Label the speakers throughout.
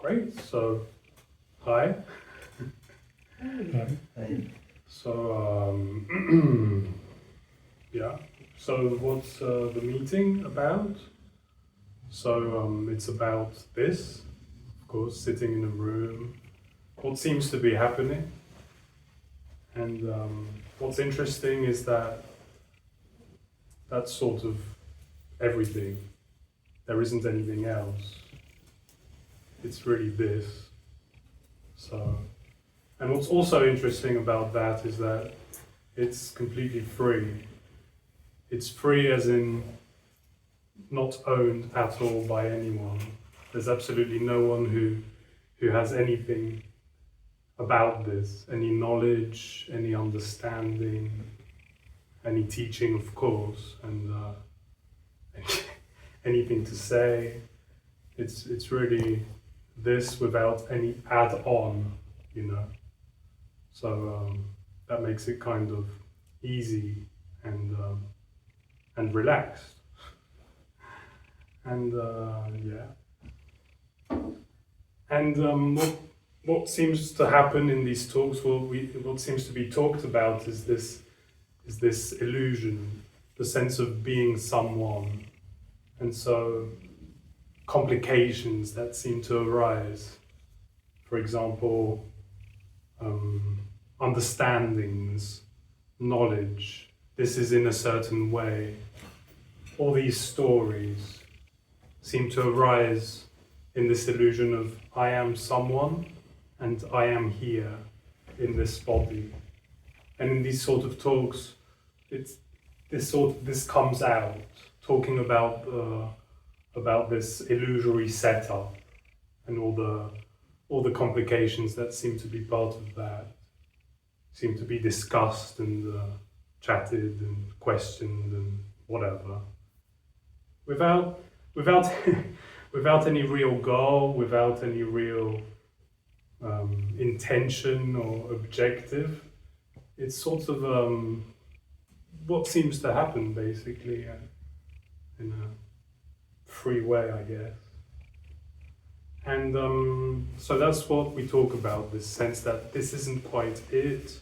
Speaker 1: Great. So, hi.
Speaker 2: Hi.
Speaker 1: So, yeah. So, what's the meeting about? So, it's about this, of course, sitting in a room. What seems to be happening, and what's interesting is that that's sort of everything. There isn't anything else. It's really this. So, and what's also interesting about that is that it's completely free. It's free as in not owned at all by anyone. There's absolutely no one who has anything about this, any knowledge, any understanding, any teaching, of course, and anything to say. It's really this without any add-on, you know. So that makes it kind of easy and relaxed. And yeah. And what seems to happen in these talks? What seems to be talked about is this illusion, the sense of being someone, and so complications that seem to arise. For example, understandings, knowledge. This is in a certain way. All these stories seem to arise in this illusion of I am someone and I am here in this body. And in these sort of talks, this comes out, talking about this illusory setup and all the complications that seem to be part of that, seem to be discussed and chatted and questioned and whatever, without without any real goal, without any real intention or objective. It's sort of what seems to happen, basically, in a free way, I guess. And so that's what we talk about, this sense that this isn't quite it.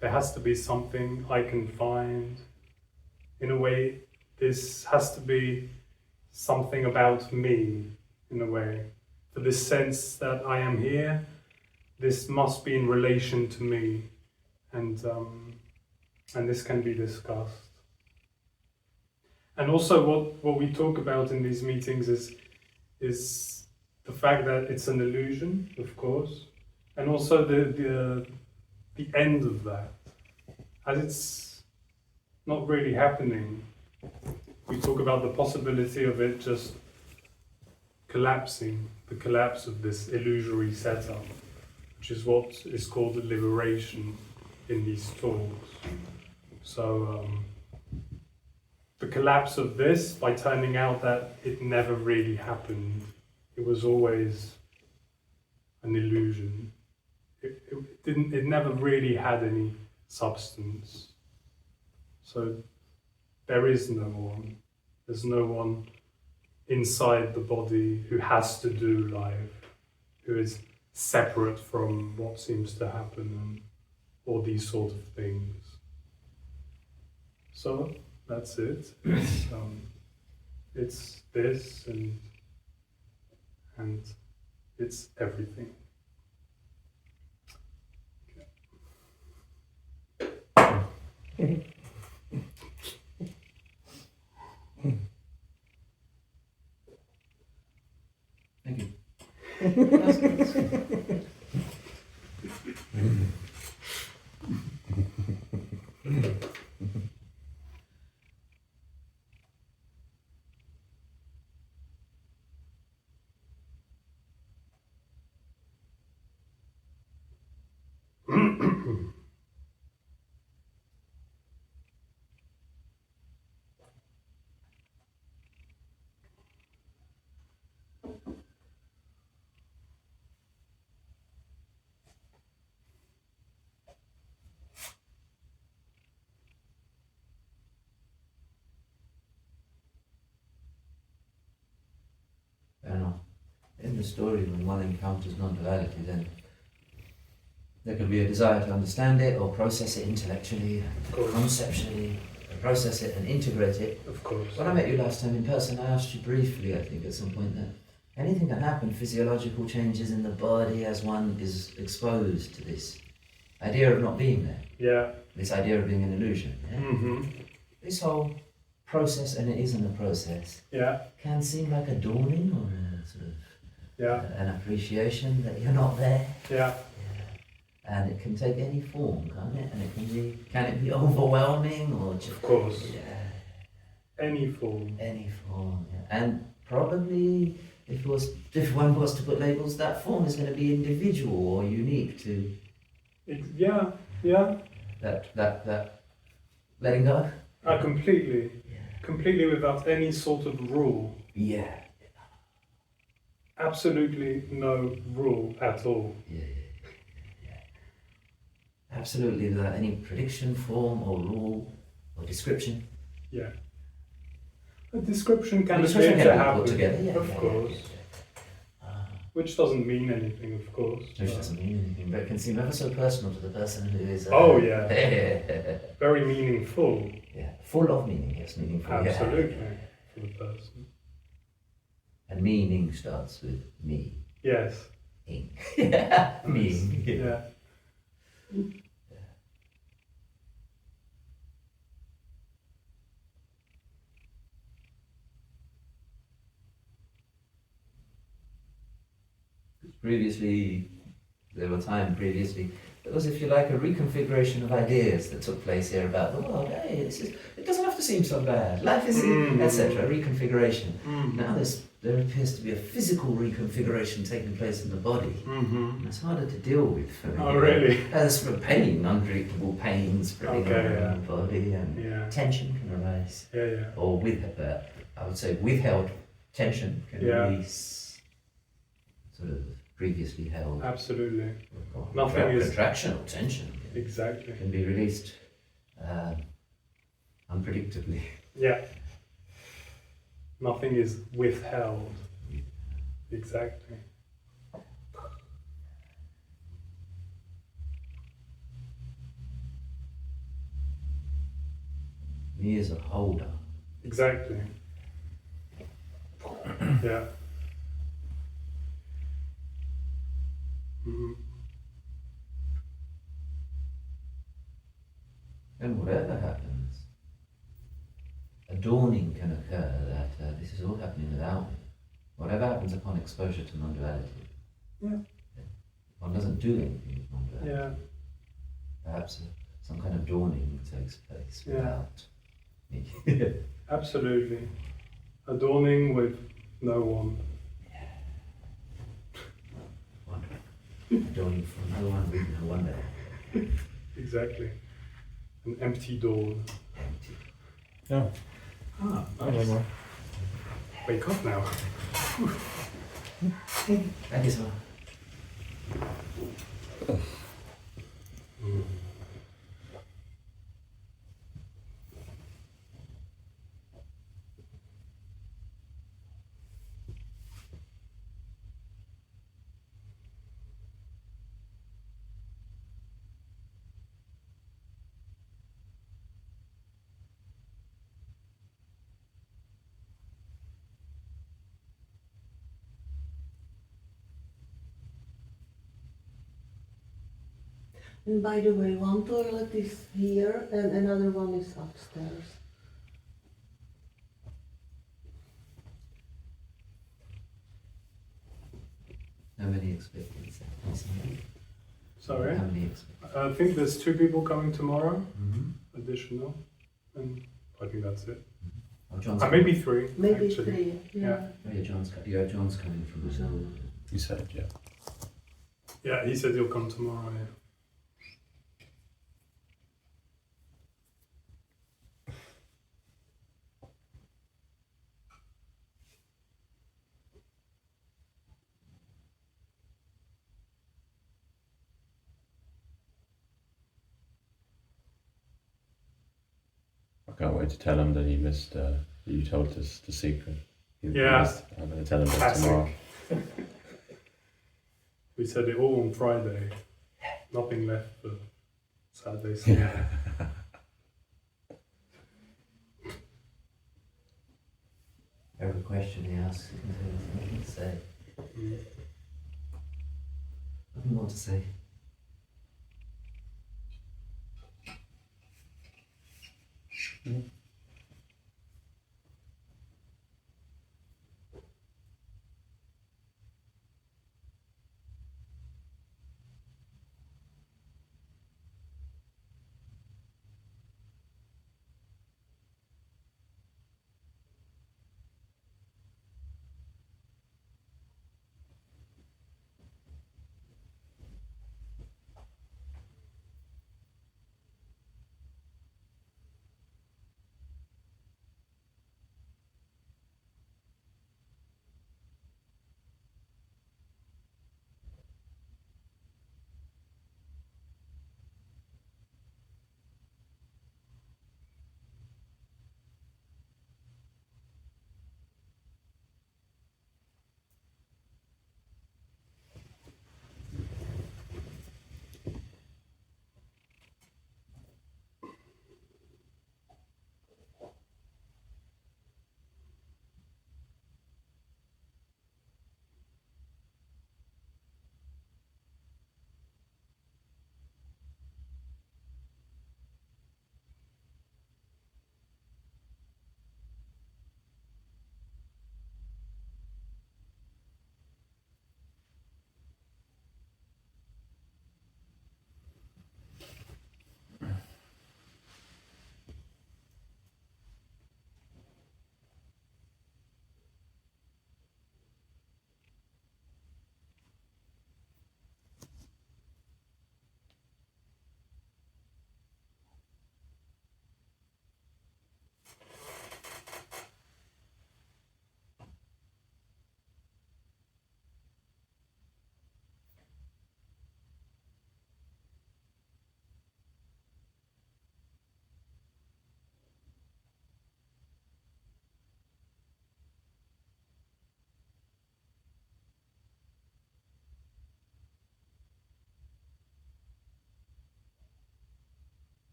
Speaker 1: There has to be something I can find. In a way, this has to be something about me, in a way. For this sense that I am here, this must be in relation to me, and this can be discussed. And also, what we talk about in these meetings is the fact that it's an illusion, of course, and also the end of that, as it's not really happening. We talk about the possibility of it just collapsing, the collapse of this illusory setup, which is what is called liberation in these talks. So the collapse of this, by turning out that it never really happened, it was always an illusion. It never really had any substance. So there is no one. There's no one inside the body who has to do life, who is separate from what seems to happen and all these sort of things. So that's it. It's this and it's everything.
Speaker 2: Thank you. That's good. in the story, when one encounters non-duality, then there can be a desire to understand it or process it intellectually, conceptually, and process it and integrate it.
Speaker 1: Of course.
Speaker 2: When I met you last time in person, I asked you briefly, I think at some point, that anything can happen, physiological changes in the body as one is exposed to this idea of not being there.
Speaker 1: Yeah.
Speaker 2: This idea of being an illusion. Yeah?
Speaker 1: Mm-hmm.
Speaker 2: This whole process, and it isn't a process,
Speaker 1: Yeah.
Speaker 2: can seem like a dawning or a sort of an appreciation that you're not there.
Speaker 1: Yeah.
Speaker 2: And it can take any form, can't it? And can it be overwhelming or just...
Speaker 1: Of course.
Speaker 2: Yeah.
Speaker 1: Any form.
Speaker 2: Any form, yeah. And probably, if one was to put labels, that form is going to be individual or unique to...
Speaker 1: Yeah.
Speaker 2: That letting go?
Speaker 1: Completely.
Speaker 2: Yeah.
Speaker 1: Completely without any sort of rule.
Speaker 2: Yeah.
Speaker 1: Absolutely no rule at all.
Speaker 2: Yeah. Absolutely without any prediction, form or rule or description.
Speaker 1: Yeah. A description can
Speaker 2: Description
Speaker 1: appear
Speaker 2: can
Speaker 1: to
Speaker 2: be
Speaker 1: happen,
Speaker 2: put together,
Speaker 1: of course. Which doesn't mean anything, of course.
Speaker 2: Which doesn't mean anything, but it can seem ever so personal to the person who is...
Speaker 1: Oh, yeah. Very meaningful.
Speaker 2: Yeah, full of meaning, yes, meaningful.
Speaker 1: Absolutely,
Speaker 2: Yeah.
Speaker 1: for the person.
Speaker 2: And meaning starts with me.
Speaker 1: Yes.
Speaker 2: Ing. Meaning.
Speaker 1: Yeah.
Speaker 2: Previously, there was, if you like, a reconfiguration of ideas that took place here about the world. Hey, it doesn't have to seem so bad. Life is, etc. Reconfiguration. Now there appears to be a physical reconfiguration taking place in the body. And it's harder to deal with for me.
Speaker 1: Oh, really?
Speaker 2: As for pain, unpredictable pain spreading around the body, and tension can arise.
Speaker 1: Yeah.
Speaker 2: Or I would say withheld tension can release sort of previously held.
Speaker 1: Absolutely.
Speaker 2: Nothing is contraction or tension.
Speaker 1: Exactly.
Speaker 2: Can be released unpredictably.
Speaker 1: Yeah. Nothing is withheld. Exactly.
Speaker 2: Me as a holder.
Speaker 1: Exactly. Yeah. Mm-hmm.
Speaker 2: And whatever happens, a dawning can occur that this is all happening without me. Whatever happens upon exposure to non-duality.
Speaker 1: Yeah.
Speaker 2: One doesn't do anything with non-duality.
Speaker 1: Yeah.
Speaker 2: Perhaps some kind of dawning takes place without me.
Speaker 1: Absolutely. A dawning with no one.
Speaker 2: Dawning from no one with no one there.
Speaker 1: Exactly. An empty dawn.
Speaker 2: Empty.
Speaker 3: Yeah.
Speaker 1: Nice. Wake up now.
Speaker 2: Thank you so much.
Speaker 4: And by the way, one toilet is here and another one is upstairs.
Speaker 2: How many expected?
Speaker 1: Sorry?
Speaker 2: How many expected?
Speaker 1: I think there's 2 people coming tomorrow,
Speaker 2: Mm-hmm.
Speaker 1: additional, and I think that's it.
Speaker 2: Oh, John's
Speaker 1: Maybe 3.
Speaker 4: Maybe
Speaker 1: actually.
Speaker 4: 3, yeah.
Speaker 2: Oh, yeah, John's coming from Brazil.
Speaker 3: You said, yeah.
Speaker 1: Yeah, he said he'll come tomorrow. Yeah.
Speaker 3: I can't wait to tell him that he missed, that you told us the secret.
Speaker 1: Yeah.
Speaker 3: I'm going to tell him that
Speaker 1: Classic.
Speaker 3: tomorrow.
Speaker 1: We said it all on Friday. Nothing left for Saturday, Sunday.
Speaker 2: Every question he asks, he can say nothing to say.
Speaker 1: Mm.
Speaker 2: Nothing more to say.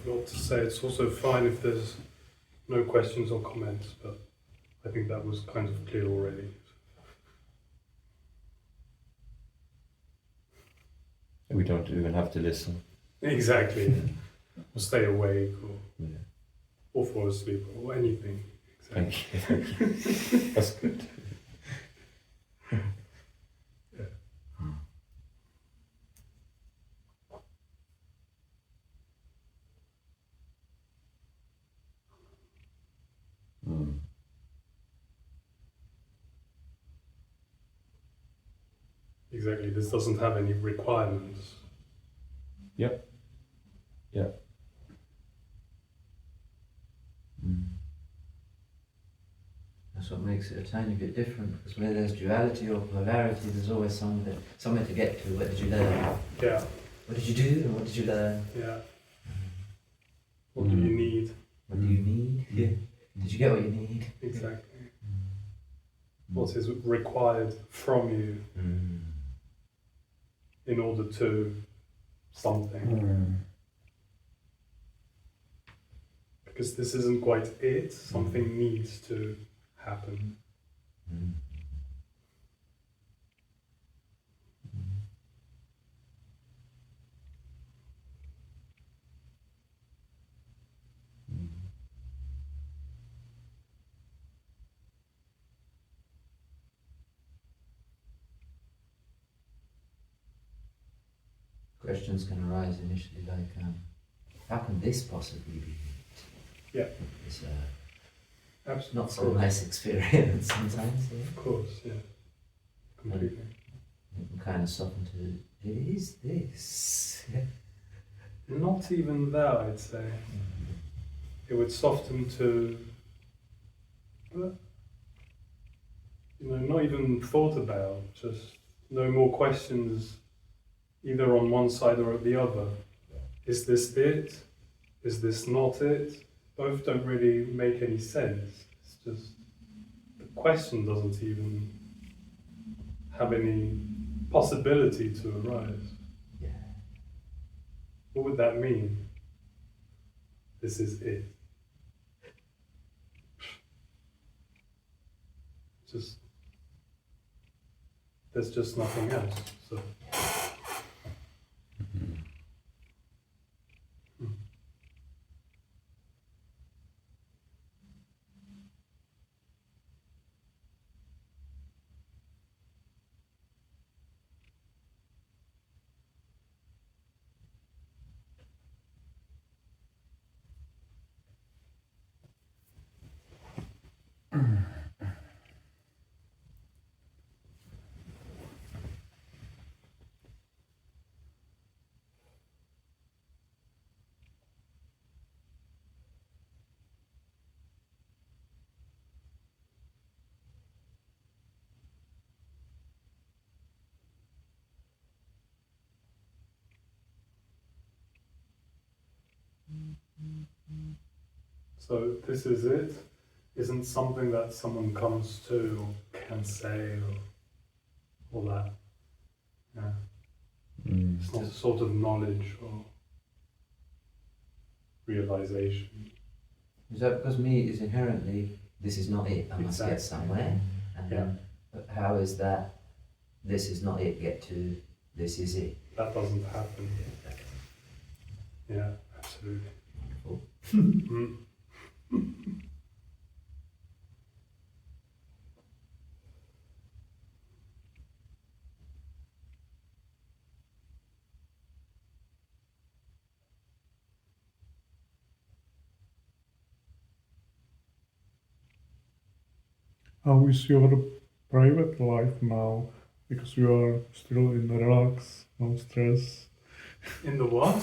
Speaker 1: lot to say. It's also fine if there's no questions or comments, but I think that was kind of clear already.
Speaker 3: We don't even have to listen.
Speaker 1: Exactly. Or stay awake,
Speaker 3: Yeah.
Speaker 1: or fall asleep, or anything. Exactly.
Speaker 3: Thank you. That's good. Mm.
Speaker 1: Exactly. This doesn't have any requirements.
Speaker 3: Yep. Yeah.
Speaker 2: Mm. That's what makes it a tiny bit different, because where there's duality or polarity, there's always somewhere to get to. What did you learn?
Speaker 1: Yeah.
Speaker 2: What did you do? And what did you learn?
Speaker 1: Yeah. What do you need?
Speaker 2: What do you need? Yeah. Did you get what you need?
Speaker 1: Exactly. What is required from you in order to something? Because this isn't quite it. Something needs to happen.
Speaker 2: Questions can arise initially like, how can this possibly be it?
Speaker 1: Yeah.
Speaker 2: It's
Speaker 1: Absolutely.
Speaker 2: not so nice experience sometimes. Yeah.
Speaker 1: Of course, yeah. Completely.
Speaker 2: You can kind of soften to, it is this. Yeah.
Speaker 1: Not even that, I'd say. It would soften to, not even thought about, just no more questions either on one side or the other. Is this it? Is this not it? Both don't really make any sense. It's just, the question doesn't even have any possibility to arise.
Speaker 2: Yeah.
Speaker 1: What would that mean? This is it. Just, there's just nothing else. So. So this is it. Isn't something that someone comes to or can say or that. Yeah. It's not a sort of knowledge or realization.
Speaker 2: Is that because me is inherently, this is not it, I must get
Speaker 1: Exactly.
Speaker 2: somewhere? And then, but how is that, this is not it, get to, this is it?
Speaker 1: That doesn't happen. Yeah, absolutely.
Speaker 2: Cool.
Speaker 5: How is your private life now? Because you are still in relax, no stress.
Speaker 1: In the what?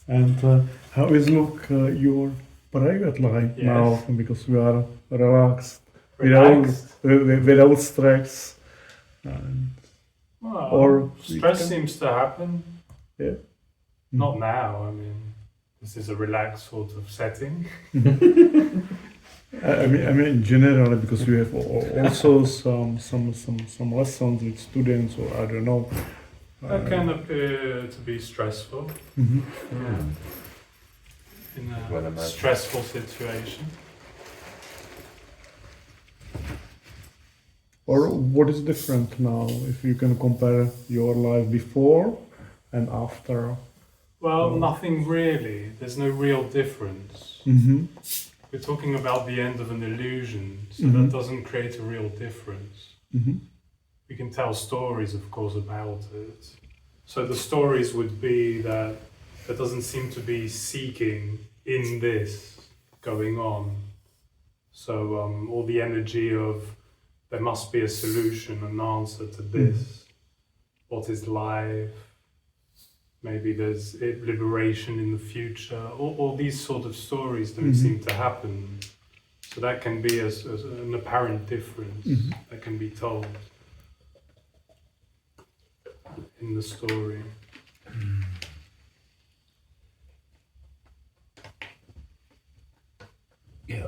Speaker 5: And how is your private life
Speaker 1: Yes.
Speaker 5: now? Because you are relaxed,
Speaker 1: Relaxed?
Speaker 5: without stress. And
Speaker 1: Well,
Speaker 5: or
Speaker 1: stress seems to happen.
Speaker 5: Yeah.
Speaker 1: Not now. I mean, this is a relaxed sort of setting.
Speaker 5: I mean, generally, because you have also some lessons with students, or I don't know.
Speaker 1: That can appear to be stressful.
Speaker 5: Mhm.
Speaker 1: Yeah. in
Speaker 3: Well,
Speaker 1: a
Speaker 3: imagine.
Speaker 1: stressful situation.
Speaker 5: Or what is different now if you can compare your life before and after?
Speaker 1: Well,
Speaker 5: Oh.
Speaker 1: nothing really. There's no real difference.
Speaker 5: Mm-hmm.
Speaker 1: We're talking about the end of an illusion, so
Speaker 5: Mhm.
Speaker 1: that doesn't create a real difference.
Speaker 5: Mm-hmm.
Speaker 1: We can tell stories, of course, about it. So the stories would be that there doesn't seem to be seeking in this going on. So all the energy of there must be a solution, an answer to this. What is life? Maybe there's liberation in the future. All these sort of stories don't seem to happen. So that can be as an apparent difference that can be told in the story.
Speaker 3: Yeah.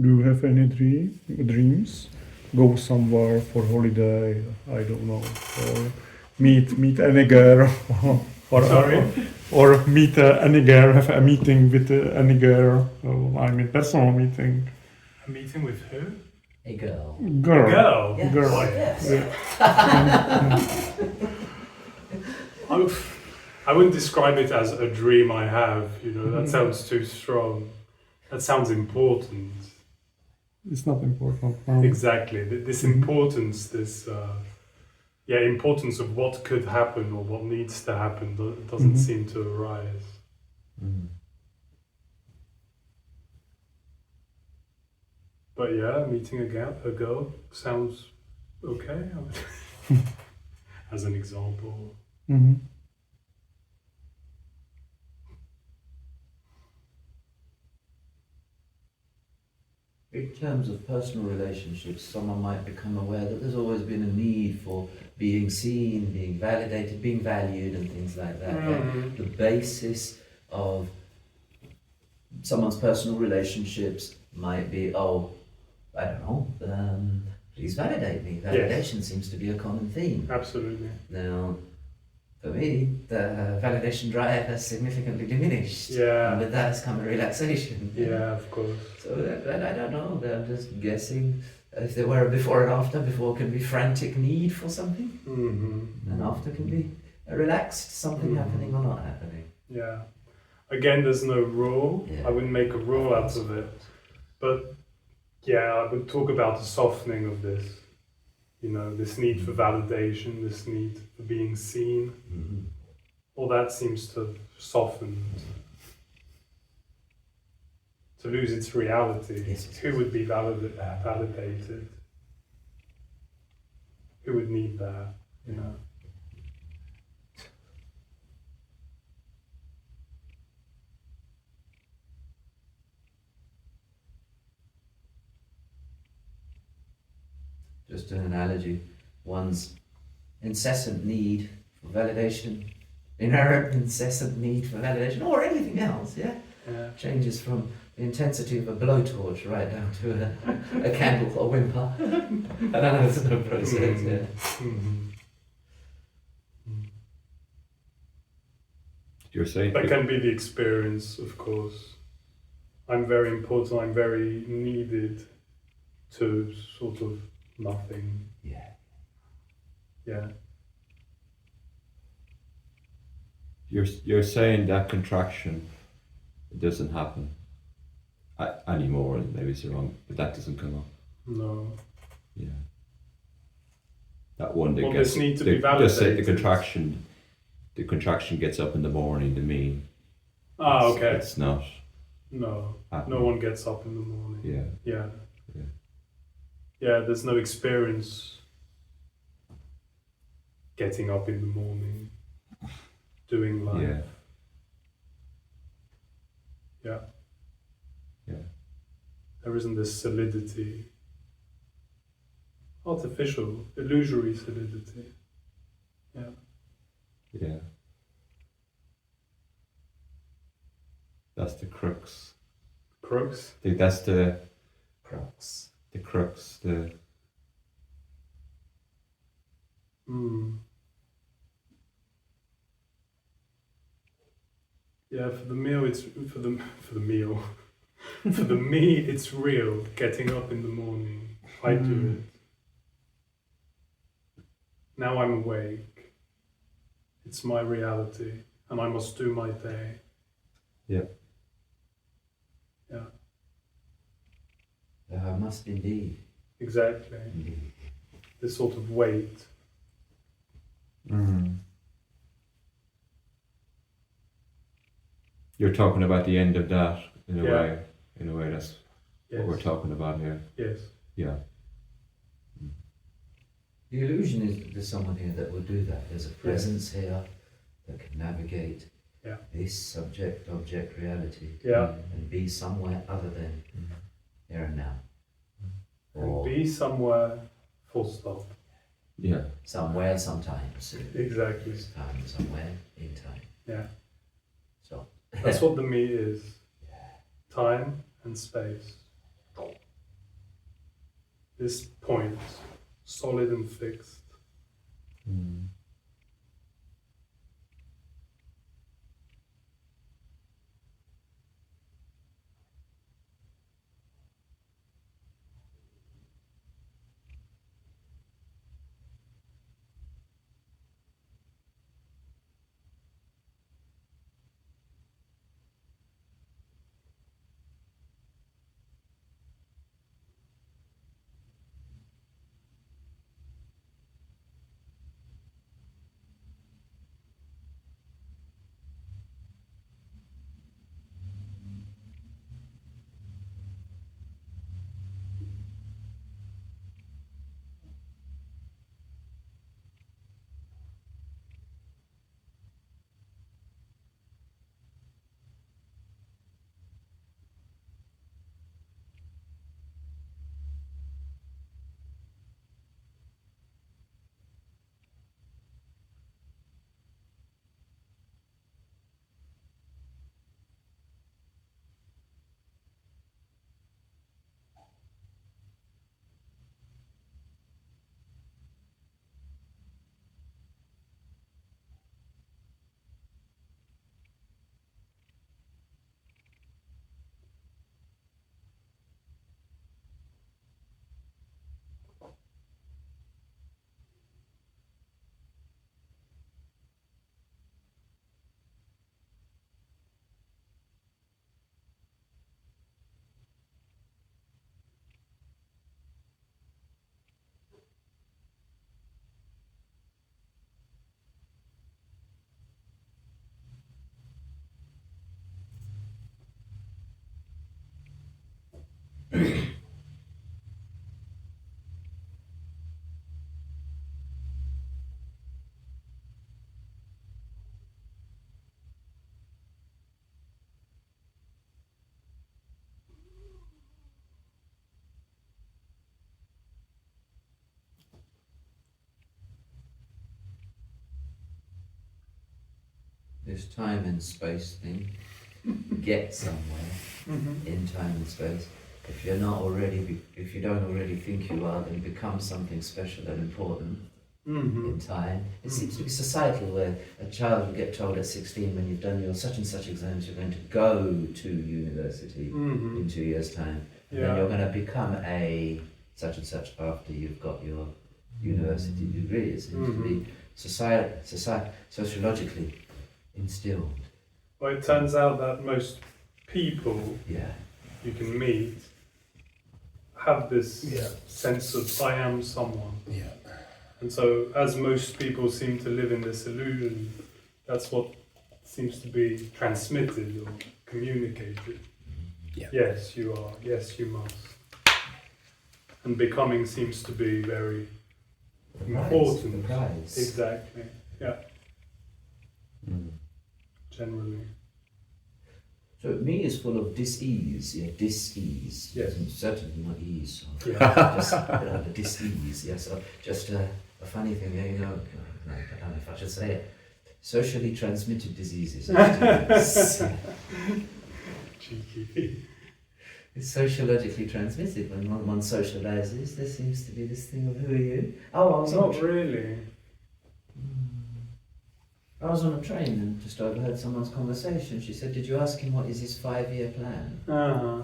Speaker 5: Do you have any dreams? Go somewhere for holiday, I don't know, or meet any girl, or
Speaker 1: Sorry?
Speaker 5: or meet any girl, have a meeting with any girl. I mean, personal meeting.
Speaker 1: A meeting with who?
Speaker 2: A girl.
Speaker 5: Girl.
Speaker 1: Girl.
Speaker 2: Yes,
Speaker 5: Girl.
Speaker 2: yes.
Speaker 1: I wouldn't describe it as a dream I have, you know, that sounds too strong. That sounds important.
Speaker 5: It's not important now.
Speaker 1: Exactly. This importance, this importance of what could happen or what needs to happen doesn't seem to arise. But yeah, meeting a girl sounds okay. As an example.
Speaker 5: Mm-hmm.
Speaker 2: In terms of personal relationships, someone might become aware that there's always been a need for being seen, being validated, being valued, and things like that.
Speaker 1: Mhm.
Speaker 2: The basis of someone's personal relationships might be, oh, I don't know, please validate me. Validation seems to be a common theme.
Speaker 1: Absolutely.
Speaker 2: Now, for me, the validation drive has significantly diminished.
Speaker 1: Yeah.
Speaker 2: And with that has come a relaxation.
Speaker 1: Yeah, of course.
Speaker 2: So I don't know, I'm just guessing if there were a before and after. Before can be frantic need for something,
Speaker 1: Mm-hmm.
Speaker 2: and after can be a relaxed something happening or not happening.
Speaker 1: Yeah. Again, there's no rule.
Speaker 2: Yeah.
Speaker 1: I wouldn't make a rule out of it. But yeah, I would talk about the softening of this. You know, this need for validation, this need for being seen.
Speaker 2: Mm-hmm.
Speaker 1: All that seems to soften, to lose its reality.
Speaker 2: Yes.
Speaker 1: Who would be validated? Who would need that, you know?
Speaker 2: Just an analogy, one's incessant need for validation, inherent incessant need for validation, or anything else, yeah?
Speaker 1: Yeah.
Speaker 2: Changes from the intensity of a blowtorch right down to a candle or whimper. I don't know, it's no process, yeah.
Speaker 1: Mm-hmm.
Speaker 3: You're saying
Speaker 1: That can be the experience, of course. I'm very important, I'm very needed to sort of nothing.
Speaker 2: Yeah.
Speaker 1: Yeah.
Speaker 3: you're saying that contraction doesn't happen anymore. Maybe it's wrong, but that doesn't come up.
Speaker 1: No.
Speaker 3: Yeah. That one that
Speaker 1: Well,
Speaker 3: gets
Speaker 1: this need to be
Speaker 3: just say the
Speaker 1: validated.
Speaker 3: contraction gets up in the morning. The mean.
Speaker 1: Ah, okay.
Speaker 3: It's not.
Speaker 1: No.
Speaker 3: happening.
Speaker 1: No one gets up in the morning.
Speaker 3: Yeah.
Speaker 1: Yeah.
Speaker 3: Yeah.
Speaker 1: Yeah, there's no experience getting up in the morning, doing life.
Speaker 3: Yeah.
Speaker 1: Yeah.
Speaker 3: Yeah.
Speaker 1: There isn't this solidity, artificial, illusory solidity. Yeah.
Speaker 3: Yeah. That's the crux.
Speaker 1: Crooks.
Speaker 3: I think that's the
Speaker 2: Crux.
Speaker 3: crux. The
Speaker 1: Yeah, for the meal, it's for the meal. For the me, it's real. Getting up in the morning, I do it. Now I'm awake. It's my reality, and I must do my day.
Speaker 3: Yeah.
Speaker 1: Yeah,
Speaker 2: I must indeed.
Speaker 1: exactly. This sort of weight.
Speaker 3: You're talking about the end of that in a
Speaker 1: Yeah.
Speaker 3: way. In a way, that's
Speaker 1: Yes.
Speaker 3: what we're talking about here.
Speaker 1: Yes.
Speaker 3: Yeah.
Speaker 2: The illusion is that there's someone here that will do that. There's a presence here that can navigate
Speaker 1: Yeah.
Speaker 2: this subject-object reality
Speaker 1: Yeah.
Speaker 2: and be somewhere other than here and now.
Speaker 1: And
Speaker 2: Or
Speaker 1: be somewhere. Full stop.
Speaker 3: Yeah.
Speaker 2: somewhere, sometime soon.
Speaker 1: Exactly.
Speaker 2: Time, somewhere, in time.
Speaker 1: Yeah.
Speaker 2: So
Speaker 1: That's what the me is. Time and space. This point, solid and fixed.
Speaker 2: this time and space thing, get somewhere in time and space. If you don't already think you are, then you become something special and important in time. It seems to be societal, where a child will get told at 16, when you've done your such and such exams, you're going to go to university in 2 years' time. And then you're going to become a such and such after you've got your university degree. It seems to be sociologically instilled.
Speaker 1: Well, it turns out that most people
Speaker 2: Yeah.
Speaker 1: you can meet have this sense of I am someone.
Speaker 6: Yeah.
Speaker 1: And so, as most people seem to live in this illusion, that's what seems to be transmitted or communicated.
Speaker 6: Yeah.
Speaker 1: Yes, you are. Yes, you must. And becoming seems to be very important.
Speaker 2: The prize.
Speaker 1: Exactly. Yeah.
Speaker 3: Mm.
Speaker 1: Generally.
Speaker 2: So me is full of dis-ease, yeah, dis-ease.
Speaker 1: Yes.
Speaker 2: And certainly not ease. So
Speaker 1: Yeah.
Speaker 2: just the dis-ease, yes. So just a funny thing, yeah, you know, I don't know if I should say it. Socially transmitted diseases.
Speaker 1: Cheeky.
Speaker 2: It's sociologically transmitted. When one socializes, there seems to be this thing of who are you? Oh, I was on a
Speaker 1: Not really.
Speaker 2: I was on a train and just overheard someone's conversation. She said, "Did you ask him what is his 5-year plan?"
Speaker 1: Uh-huh.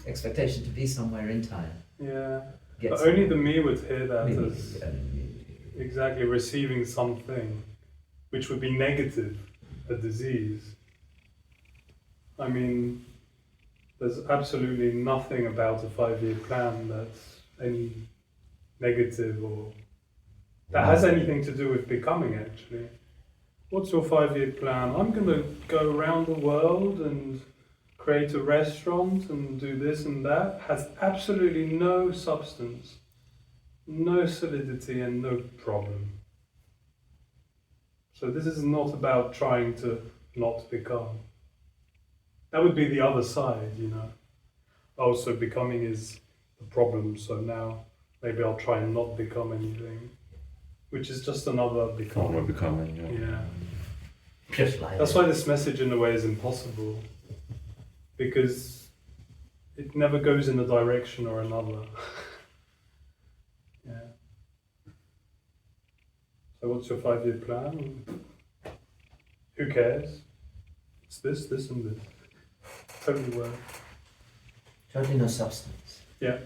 Speaker 2: Expectation to be somewhere in time.
Speaker 1: Yeah.
Speaker 2: Get
Speaker 1: But only the
Speaker 2: somewhere.
Speaker 1: me would hear that
Speaker 2: Me,
Speaker 1: as
Speaker 2: yeah, me.
Speaker 1: exactly receiving something which would be negative, a disease. I mean, there's absolutely nothing about a 5-year plan that's any negative or that has anything to do with becoming, actually. What's your 5-year plan? I'm going to go around the world and create a restaurant and do this and that. Has absolutely no substance, no solidity, and no problem. So this is not about trying to not become. That would be the other side, you know. Oh, so becoming is the problem, so now maybe I'll try and not become anything. Which is just another
Speaker 3: Form of
Speaker 1: becoming.
Speaker 3: becoming, yeah.
Speaker 1: Yeah.
Speaker 2: Just like
Speaker 1: That's why this message in a way is impossible. Because it never goes in a direction or another. Yeah. So what's your 5-year plan? Who cares? It's this, this and this. Totally works.
Speaker 2: totally no substance.
Speaker 1: Yeah.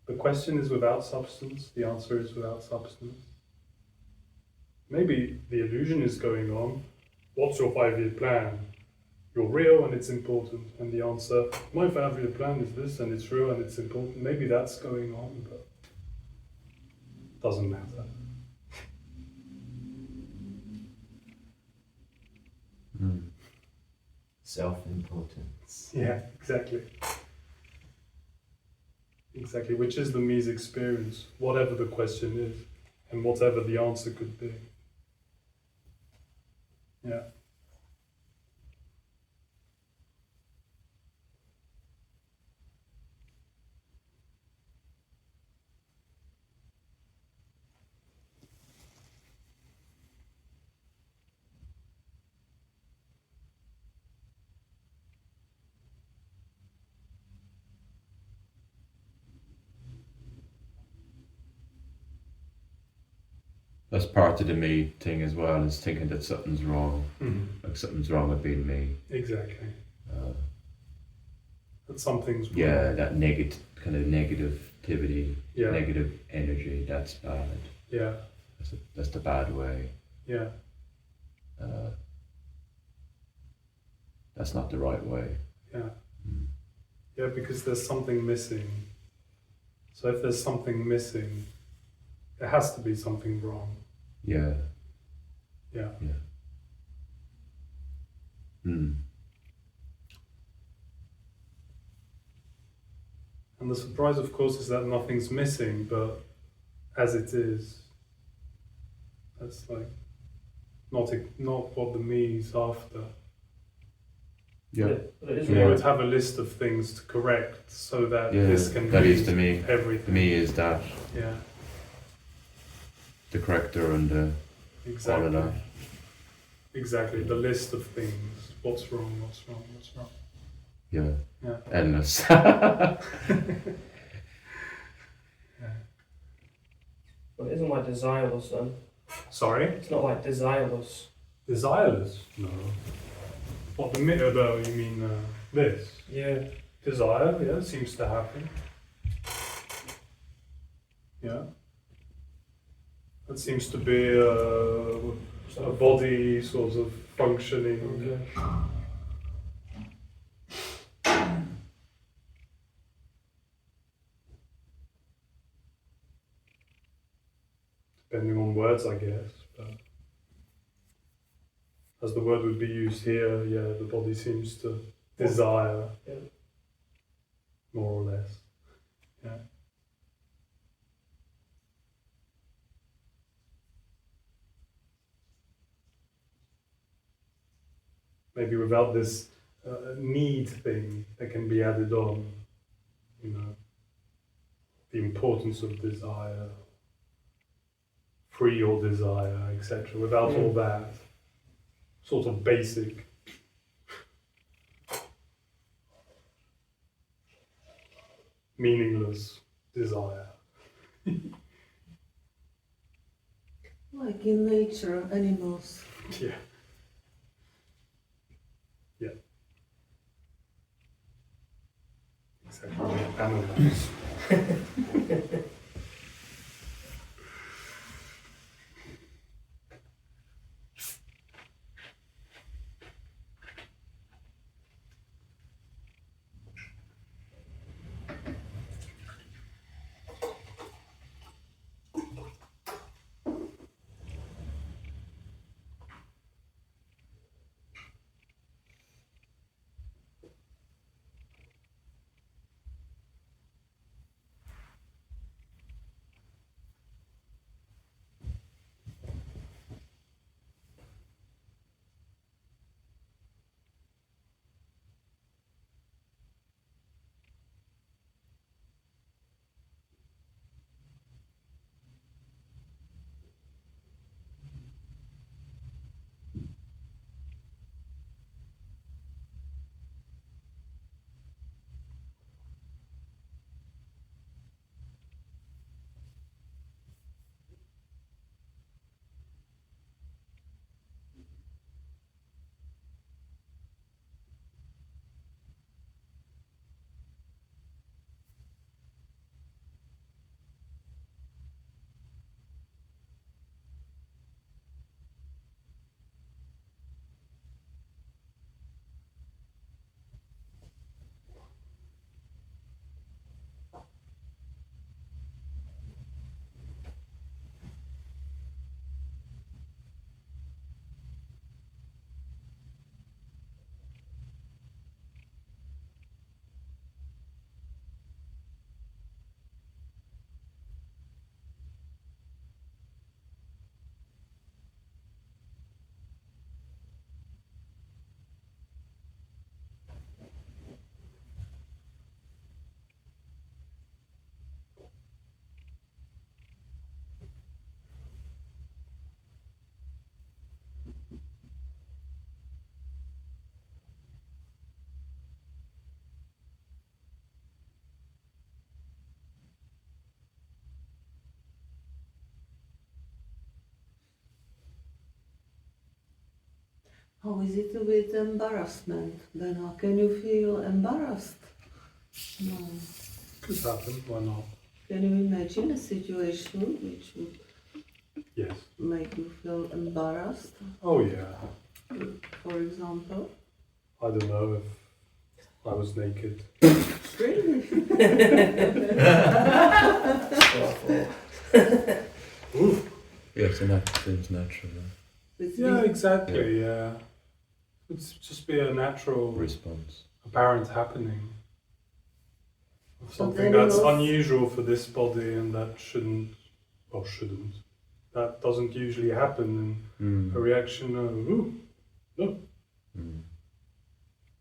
Speaker 1: The question is without substance, the answer is without substance. Maybe the illusion is going on. What's your 5-year plan? You're real and it's important. And the answer, my 5-year plan is this and it's real and it's important. Maybe that's going on, but doesn't matter.
Speaker 3: Mm.
Speaker 2: Self-importance.
Speaker 1: Yeah, exactly. Exactly, which is the me's experience, whatever the question is, and whatever the answer could be. Yeah.
Speaker 3: That's part of the me thing as well, is thinking that something's wrong.
Speaker 1: Mm-hmm.
Speaker 3: Like something's wrong with being me.
Speaker 1: Exactly.
Speaker 3: Uh,
Speaker 1: That something's wrong.
Speaker 3: yeah, that kind of negativity,
Speaker 1: Yeah.
Speaker 3: negative energy, that's bad.
Speaker 1: Yeah.
Speaker 3: That's the bad way.
Speaker 1: Yeah.
Speaker 3: That's not the right way.
Speaker 1: Yeah.
Speaker 3: Mm.
Speaker 1: Yeah, because there's something missing. So if there's something missing, there has to be something wrong.
Speaker 3: Yeah.
Speaker 1: Yeah.
Speaker 3: Yeah. Mm.
Speaker 1: And the surprise, of course, is that nothing's missing, but as it is, that's like not what the me's after.
Speaker 3: Yeah.
Speaker 6: But it is
Speaker 1: You
Speaker 3: Yeah.
Speaker 1: would have a list of things to correct so that
Speaker 3: Yeah,
Speaker 1: this can
Speaker 3: that
Speaker 1: be
Speaker 3: is the me.
Speaker 1: everything.
Speaker 3: The me is that,
Speaker 1: Yeah,
Speaker 3: the corrector and the
Speaker 1: exactly.
Speaker 3: all of that.
Speaker 1: Exactly, the list of things. What's wrong, what's wrong, what's wrong.
Speaker 3: Yeah.
Speaker 1: Yeah.
Speaker 3: Endless.
Speaker 6: But it isn't like desireless then.
Speaker 1: Sorry?
Speaker 6: It's not like desireless.
Speaker 1: Desireless? No. What, the middle, you mean this?
Speaker 6: Yeah.
Speaker 1: Desire, yeah, seems to happen. Yeah. That seems to be a body sort of functioning.
Speaker 6: Okay.
Speaker 1: Depending on words, I guess. But as the word would be used here, yeah, the body seems to desire,
Speaker 6: Yeah.
Speaker 1: more or less. Yeah. maybe without this need thing that can be added on, you know, the importance of desire, free your desire, etc. Without all that sort of basic meaningless desire.
Speaker 4: Like in nature, animals.
Speaker 1: Yeah. Yeah. Exactly. Animals.
Speaker 4: How is it with embarrassment, Benoit? Can you feel embarrassed? No.
Speaker 1: Could happen, why not?
Speaker 4: Can you imagine a situation which would
Speaker 1: Yes.
Speaker 4: make you feel embarrassed?
Speaker 1: Oh yeah.
Speaker 4: For example?
Speaker 1: I don't know if I was naked.
Speaker 4: Really?
Speaker 1: Ooh.
Speaker 3: Yeah, seems natural
Speaker 4: It's
Speaker 1: Yeah,
Speaker 4: been-
Speaker 1: exactly, yeah. It's just be a natural,
Speaker 3: response.
Speaker 1: apparent happening of something
Speaker 4: then
Speaker 1: that's
Speaker 4: it was-
Speaker 1: unusual for this body and that shouldn't. That doesn't usually happen, and a reaction of, ooh, no.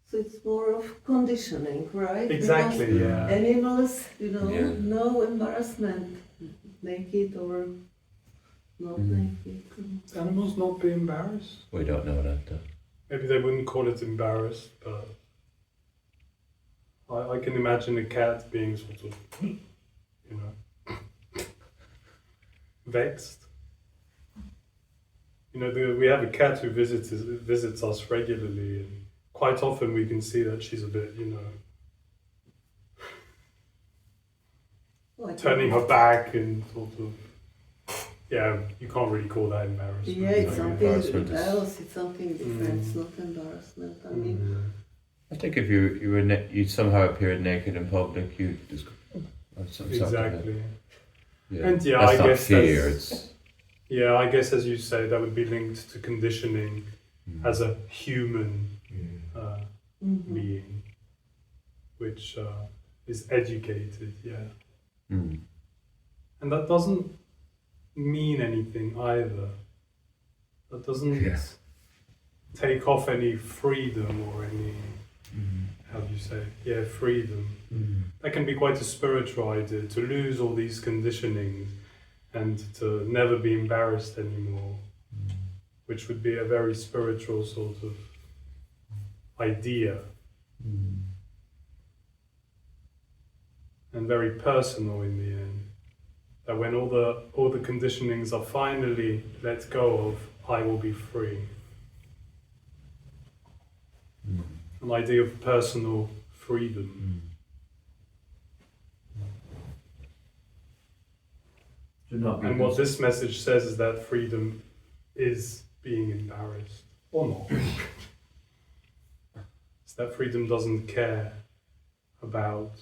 Speaker 4: So it's more of conditioning, right?
Speaker 1: Exactly,
Speaker 4: Because
Speaker 1: yeah.
Speaker 4: animals, you know,
Speaker 3: Yeah.
Speaker 4: no embarrassment, naked or not naked.
Speaker 1: Animals not be embarrassed?
Speaker 3: We don't know that though.
Speaker 1: Maybe they wouldn't call it embarrassed, but I can imagine a cat being sort of, you know, vexed. You know, we have a cat who visits us regularly, and quite often we can see that she's a bit, you know,
Speaker 4: Like
Speaker 1: turning her back and sort of, yeah, you can't really call that embarrassment.
Speaker 4: Yeah, it's
Speaker 1: I
Speaker 4: something
Speaker 3: embarrassment is-
Speaker 4: else. It's something different. It's not embarrassment. I mean,
Speaker 3: I think if you somehow appeared naked in public, you just that's something.
Speaker 1: exactly.
Speaker 3: Yeah.
Speaker 1: And yeah,
Speaker 3: that's
Speaker 1: I
Speaker 3: not
Speaker 1: guess
Speaker 3: fear.
Speaker 1: that's-
Speaker 3: It's
Speaker 1: Yeah, I guess as you say, that would be linked to conditioning as a human being, which is educated, yeah. And that doesn't mean anything either. That doesn't.
Speaker 3: Yeah.
Speaker 1: take off any freedom or any, how do you say, yeah, freedom. That can be quite a spiritual idea, to lose all these conditionings and to never be embarrassed anymore, which would be a very spiritual sort of idea and very personal in the end. That when all the conditionings are finally let go of, I will be free. An idea of personal freedom. And what this message says is that freedom is being embarrassed, or not. It's that freedom doesn't care about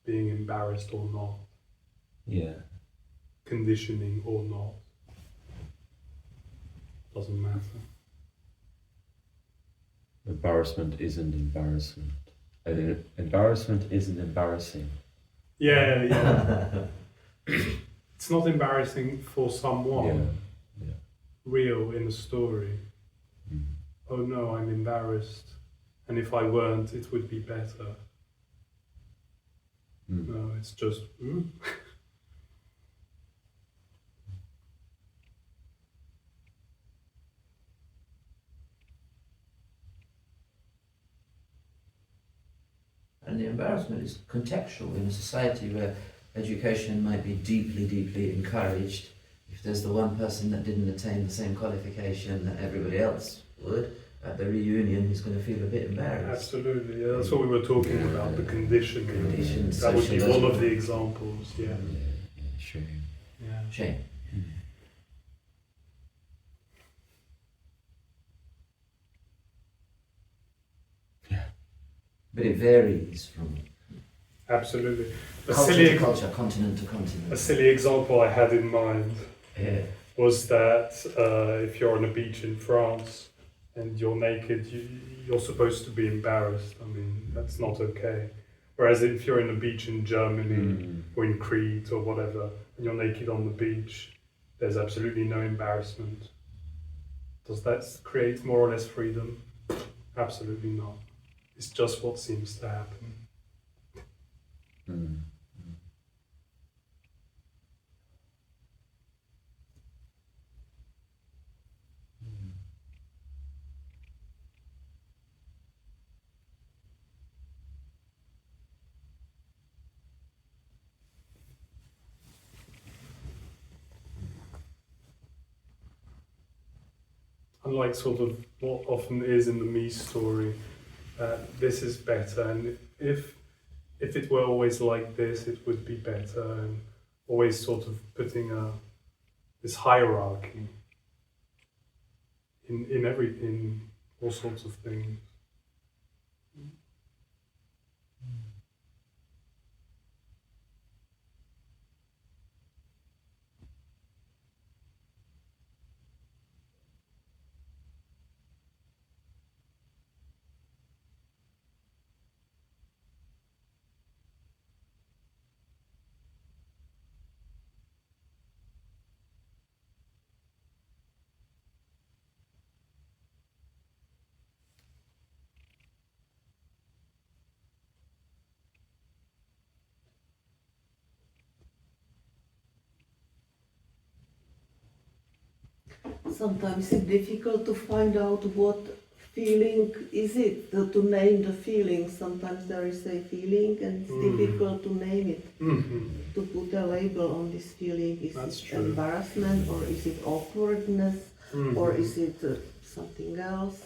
Speaker 1: being embarrassed or not,
Speaker 3: Yeah.
Speaker 1: conditioning or not. Doesn't matter.
Speaker 3: Embarrassment isn't embarrassment. Embarrassment isn't embarrassing.
Speaker 1: Yeah, yeah. It's not embarrassing for someone real in a story. Oh no, I'm embarrassed. And if I weren't, it would be better. No, it's just,
Speaker 2: And the embarrassment is contextual in a society where education might be deeply, deeply encouraged. If there's the one person that didn't attain the same qualification that everybody else would, at the reunion he's going to feel a bit embarrassed.
Speaker 1: absolutely. Yeah, that's what we were talking about, the conditioning.
Speaker 2: Conditioned
Speaker 1: That would be one of
Speaker 2: socialism.
Speaker 1: the examples, yeah.
Speaker 3: Shame.
Speaker 1: Yeah.
Speaker 2: Shame. But it varies from
Speaker 1: Absolutely. A
Speaker 2: culture
Speaker 1: silly,
Speaker 2: to culture, continent to continent.
Speaker 1: a silly example I had in mind
Speaker 2: Yeah.
Speaker 1: was that if you're on a beach in France and you're naked, you're supposed to be embarrassed. I mean, that's not okay. Whereas if you're in a beach in Germany or in Crete or whatever, and you're naked on the beach, there's absolutely no embarrassment. Does that create more or less freedom? Absolutely not. It's just what seems to happen. Unlike sort of what often is in the me story, this is better, and if it were always like this, it would be better, and always sort of putting this hierarchy in all sorts of things.
Speaker 4: Sometimes it's difficult to find out what feeling is it, to name the feeling. Sometimes there is a feeling and it's difficult to name it, to put a label on this feeling. Is
Speaker 1: That's
Speaker 4: it
Speaker 1: true.
Speaker 4: embarrassment, or is it awkwardness, or is it something else?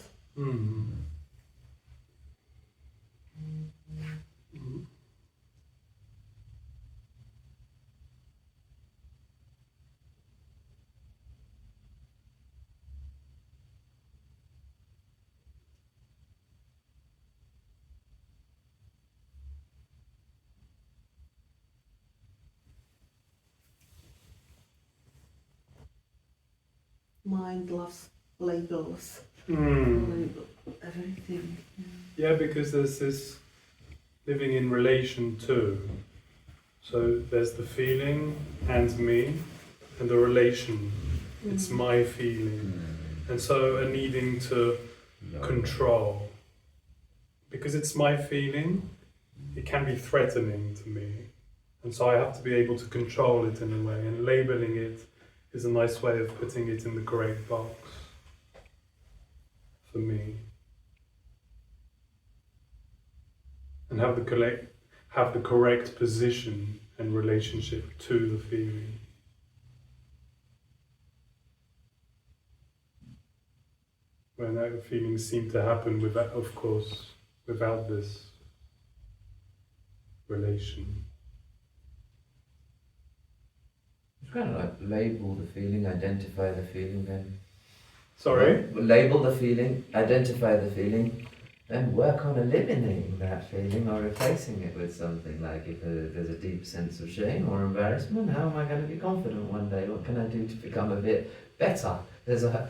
Speaker 4: Mind loves labels. Label everything.
Speaker 1: Yeah, because there's this living in relation to. So there's the feeling and me, and the relation. It's my feeling. And so a needing to
Speaker 3: No,
Speaker 1: control. Because it's my feeling, it can be threatening to me. And so I have to be able to control it in a way, and labeling it is a nice way of putting it in the correct box for me. And have the correct position and relationship to the feeling. When that feelings seem to happen without, of course, without this relation.
Speaker 2: It's kind of like label the feeling, identify the feeling, then.
Speaker 1: Sorry?
Speaker 2: Label the feeling, identify the feeling, then work on eliminating that feeling or replacing it with something like if there's a deep sense of shame or embarrassment, how am I going to be confident one day? What can I do to become a bit better? There's a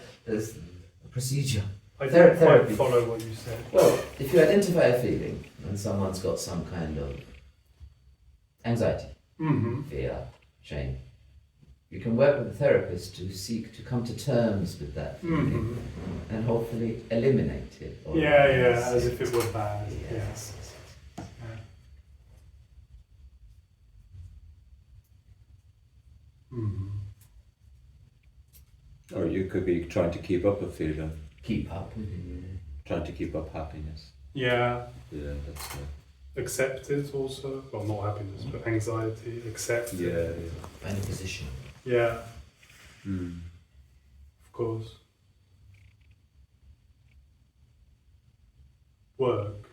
Speaker 2: procedure.
Speaker 1: I didn't quite follow what you said.
Speaker 2: Well, if you identify a feeling and someone's got some kind of anxiety, fear, shame, you can work with a therapist to seek to come to terms with that feeling and hopefully eliminate it. Or
Speaker 1: Yeah, as if it were bad.
Speaker 2: Yes.
Speaker 1: Yeah.
Speaker 3: Or you could be trying to keep up a feeling,
Speaker 2: Keep up with it.
Speaker 3: trying to keep up happiness.
Speaker 1: Yeah,
Speaker 3: Yeah, that's
Speaker 1: accept it also. Well, not happiness, but anxiety. Accept
Speaker 3: yeah,
Speaker 1: it.
Speaker 3: yeah.
Speaker 2: Find a position.
Speaker 1: Yeah,
Speaker 3: Mm.
Speaker 1: of course. Work,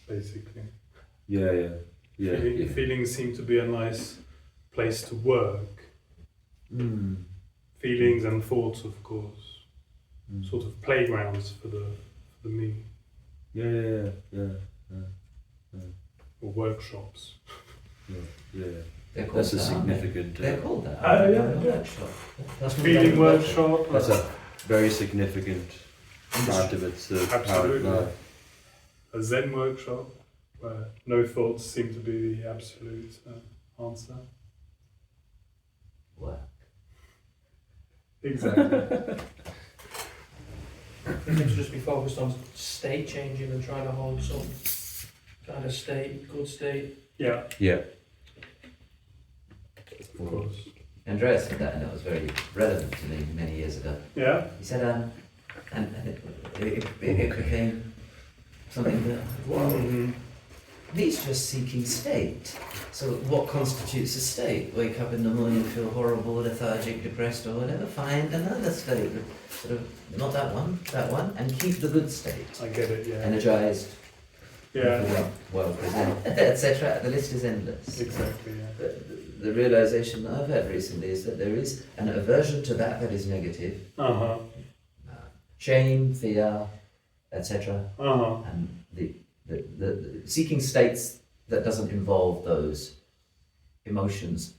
Speaker 1: basically.
Speaker 3: Yeah, yeah, yeah. yeah.
Speaker 1: Feelings seem to be a nice place to work.
Speaker 3: Mm.
Speaker 1: Feelings and thoughts, of course.
Speaker 3: Mm.
Speaker 1: Sort of playgrounds for the me,
Speaker 3: Yeah.
Speaker 1: or workshops.
Speaker 3: Yeah.
Speaker 2: They're called
Speaker 3: That's a
Speaker 2: that, aren't they?
Speaker 3: significant.
Speaker 2: They're called that.
Speaker 1: Yeah.
Speaker 2: Workshop. That's what
Speaker 1: Feeling
Speaker 2: they-
Speaker 1: workshop.
Speaker 3: That's a very significant part of its power of
Speaker 1: Absolutely.
Speaker 3: love.
Speaker 1: A Zen workshop where no thoughts seem to be the absolute answer.
Speaker 2: Work.
Speaker 1: Exactly.
Speaker 6: We need to just be focused on state changing and trying to hold some kind of state, good state.
Speaker 1: Yeah,
Speaker 3: Yeah.
Speaker 1: of course.
Speaker 2: Andreas said that, and it was very relevant to me many years ago.
Speaker 1: Yeah.
Speaker 2: He said, and it became something that,
Speaker 1: Mhm.
Speaker 2: he's just seeking state. So what constitutes a state? Wake up in the morning, feel horrible, lethargic, depressed, or whatever. Find another state, sort of not that one, and keep the good state.
Speaker 1: I get it. Yeah.
Speaker 2: Energized,
Speaker 1: Yeah.
Speaker 2: well present, etc. The list is endless.
Speaker 1: Exactly. Yeah.
Speaker 2: The realization that I've had recently is that there is an aversion to that is negative.
Speaker 1: Uh-huh.
Speaker 2: Shame, fear, etc.
Speaker 1: Uh-huh.
Speaker 2: And the seeking states that doesn't involve those emotions